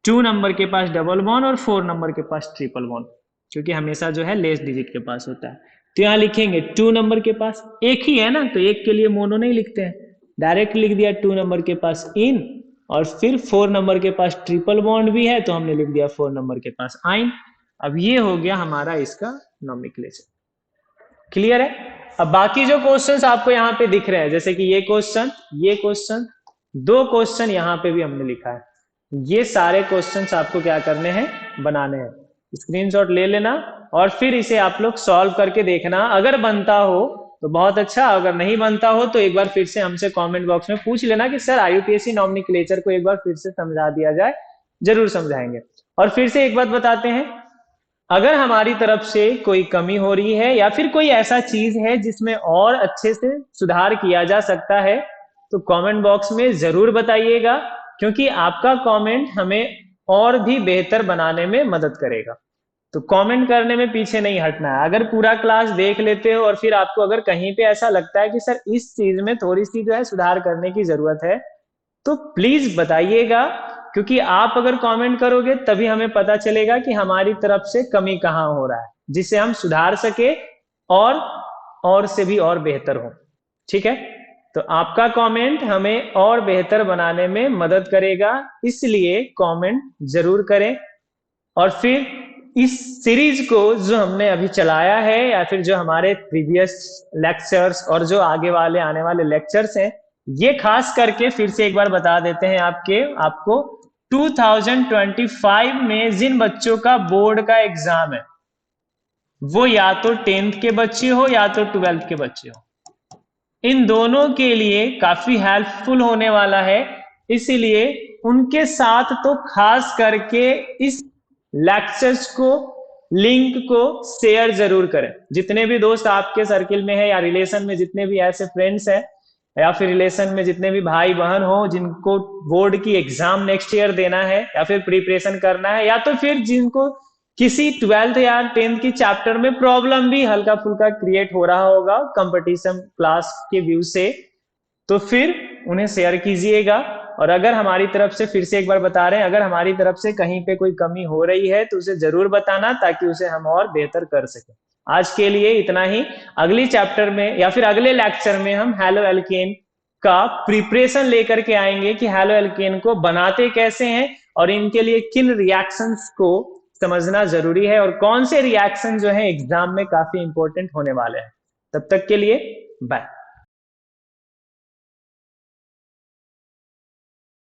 2 number के पास डबल बॉन्ड और 4 नंबर के पास ट्रिपल बॉन्ड, क्योंकि हमेशा जो है लेस डिजिट के पास होता है। तो यहाँ लिखेंगे 2 नंबर के पास, एक ही है ना, तो एक के लिए मोनो नहीं लिखते हैं, डायरेक्ट लिख दिया 2 नंबर के पास इन, और फिर 4 नंबर के पास ट्रिपल बॉन्ड भी है तो हमने लिख दिया 4 नंबर के पास आइन। अब ये हो गया हमारा इसका नॉमेनक्लेचर, क्लियर है। अब बाकी जो क्वेश्चंस आपको यहाँ पे दिख रहे हैं, जैसे कि ये क्वेश्चन, ये क्वेश्चन, 2 क्वेश्चन यहाँ पे भी हमने लिखा है, ये सारे क्वेश्चंस आपको क्या करने हैं, बनाने हैं। स्क्रीनशॉट ले लेना और फिर इसे आप लोग सॉल्व करके देखना, अगर बनता हो तो बहुत अच्छा, अगर नहीं बनता हो तो एक बार फिर से हमसे कमेंट बॉक्स में पूछ लेना कि सर IUPAC नॉमेनक्लेचर को एक बार फिर से समझा दिया जाए, जरूर समझाएंगे। और फिर से एक बात बताते हैं, अगर हमारी तरफ से कोई कमी हो रही है या फिर कोई ऐसा चीज है जिसमें और अच्छे से सुधार किया जा सकता है, तो कमेंट बॉक्स में जरूर बताइएगा, क्योंकि आपका कमेंट हमें और भी बेहतर बनाने में मदद करेगा। तो कमेंट करने में पीछे नहीं हटना है। अगर पूरा क्लास देख लेते हो और फिर आपको अगर कहीं पे ऐसा लगता है कि सर इस चीज में थोड़ी सी जो है सुधार करने की जरूरत है, तो प्लीज बताइएगा, क्योंकि आप अगर कमेंट करोगे तभी हमें पता चलेगा कि हमारी तरफ से कमी कहाँ हो रहा है, जिसे हम सुधार सके और से भी और बेहतर हो, ठीक है। तो आपका कमेंट हमें और बेहतर बनाने में मदद करेगा, इसलिए कमेंट जरूर करें। और फिर इस सीरीज को जो हमने अभी चलाया है या फिर जो हमारे प्रीवियस लेक्चर्स और जो आगे वाले आने वाले लेक्चर्स हैं, ये खास करके फिर से एक बार बता देते हैं आपको 2025 में जिन बच्चों का बोर्ड का एग्जाम है, वो या तो 10th के बच्चे हो या तो 12th के बच्चे हो, इन दोनों के लिए काफी हेल्पफुल होने वाला है, इसीलिए उनके साथ तो खास करके इस लेक्चर्स को, लिंक को शेयर जरूर करें। जितने भी दोस्त आपके सर्किल में है या रिलेशन में जितने भी ऐसे फ्रेंड्स हैं या फिर रिलेशन में जितने भी भाई बहन हो जिनको बोर्ड की एग्जाम नेक्स्ट ईयर देना है या फिर प्रिपरेशन करना है, या तो फिर जिनको किसी 12th या 10th की चैप्टर में प्रॉब्लम भी हल्का फुल्का क्रिएट हो रहा होगा कंपटीशन क्लास के व्यू से, तो फिर उन्हें शेयर कीजिएगा। और अगर हमारी तरफ से, फिर से एक बार बता रहे हैं, अगर हमारी तरफ से कहीं पे कोई कमी हो रही है तो उसे जरूर बताना ताकि उसे हम और बेहतर कर सकें। आज के लिए इतना ही। अगली चैप्टर में या फिर अगले लेक्चर में हम हैलो एल्केन का प्रिपरेशन लेकर के आएंगे कि हैलो एल्केन को बनाते कैसे हैं और इनके लिए किन रिएक्शंस को समझना जरूरी है और कौन से रिएक्शन जो है एग्जाम में काफी इंपॉर्टेंट होने वाले हैं। तब तक के लिए बाय।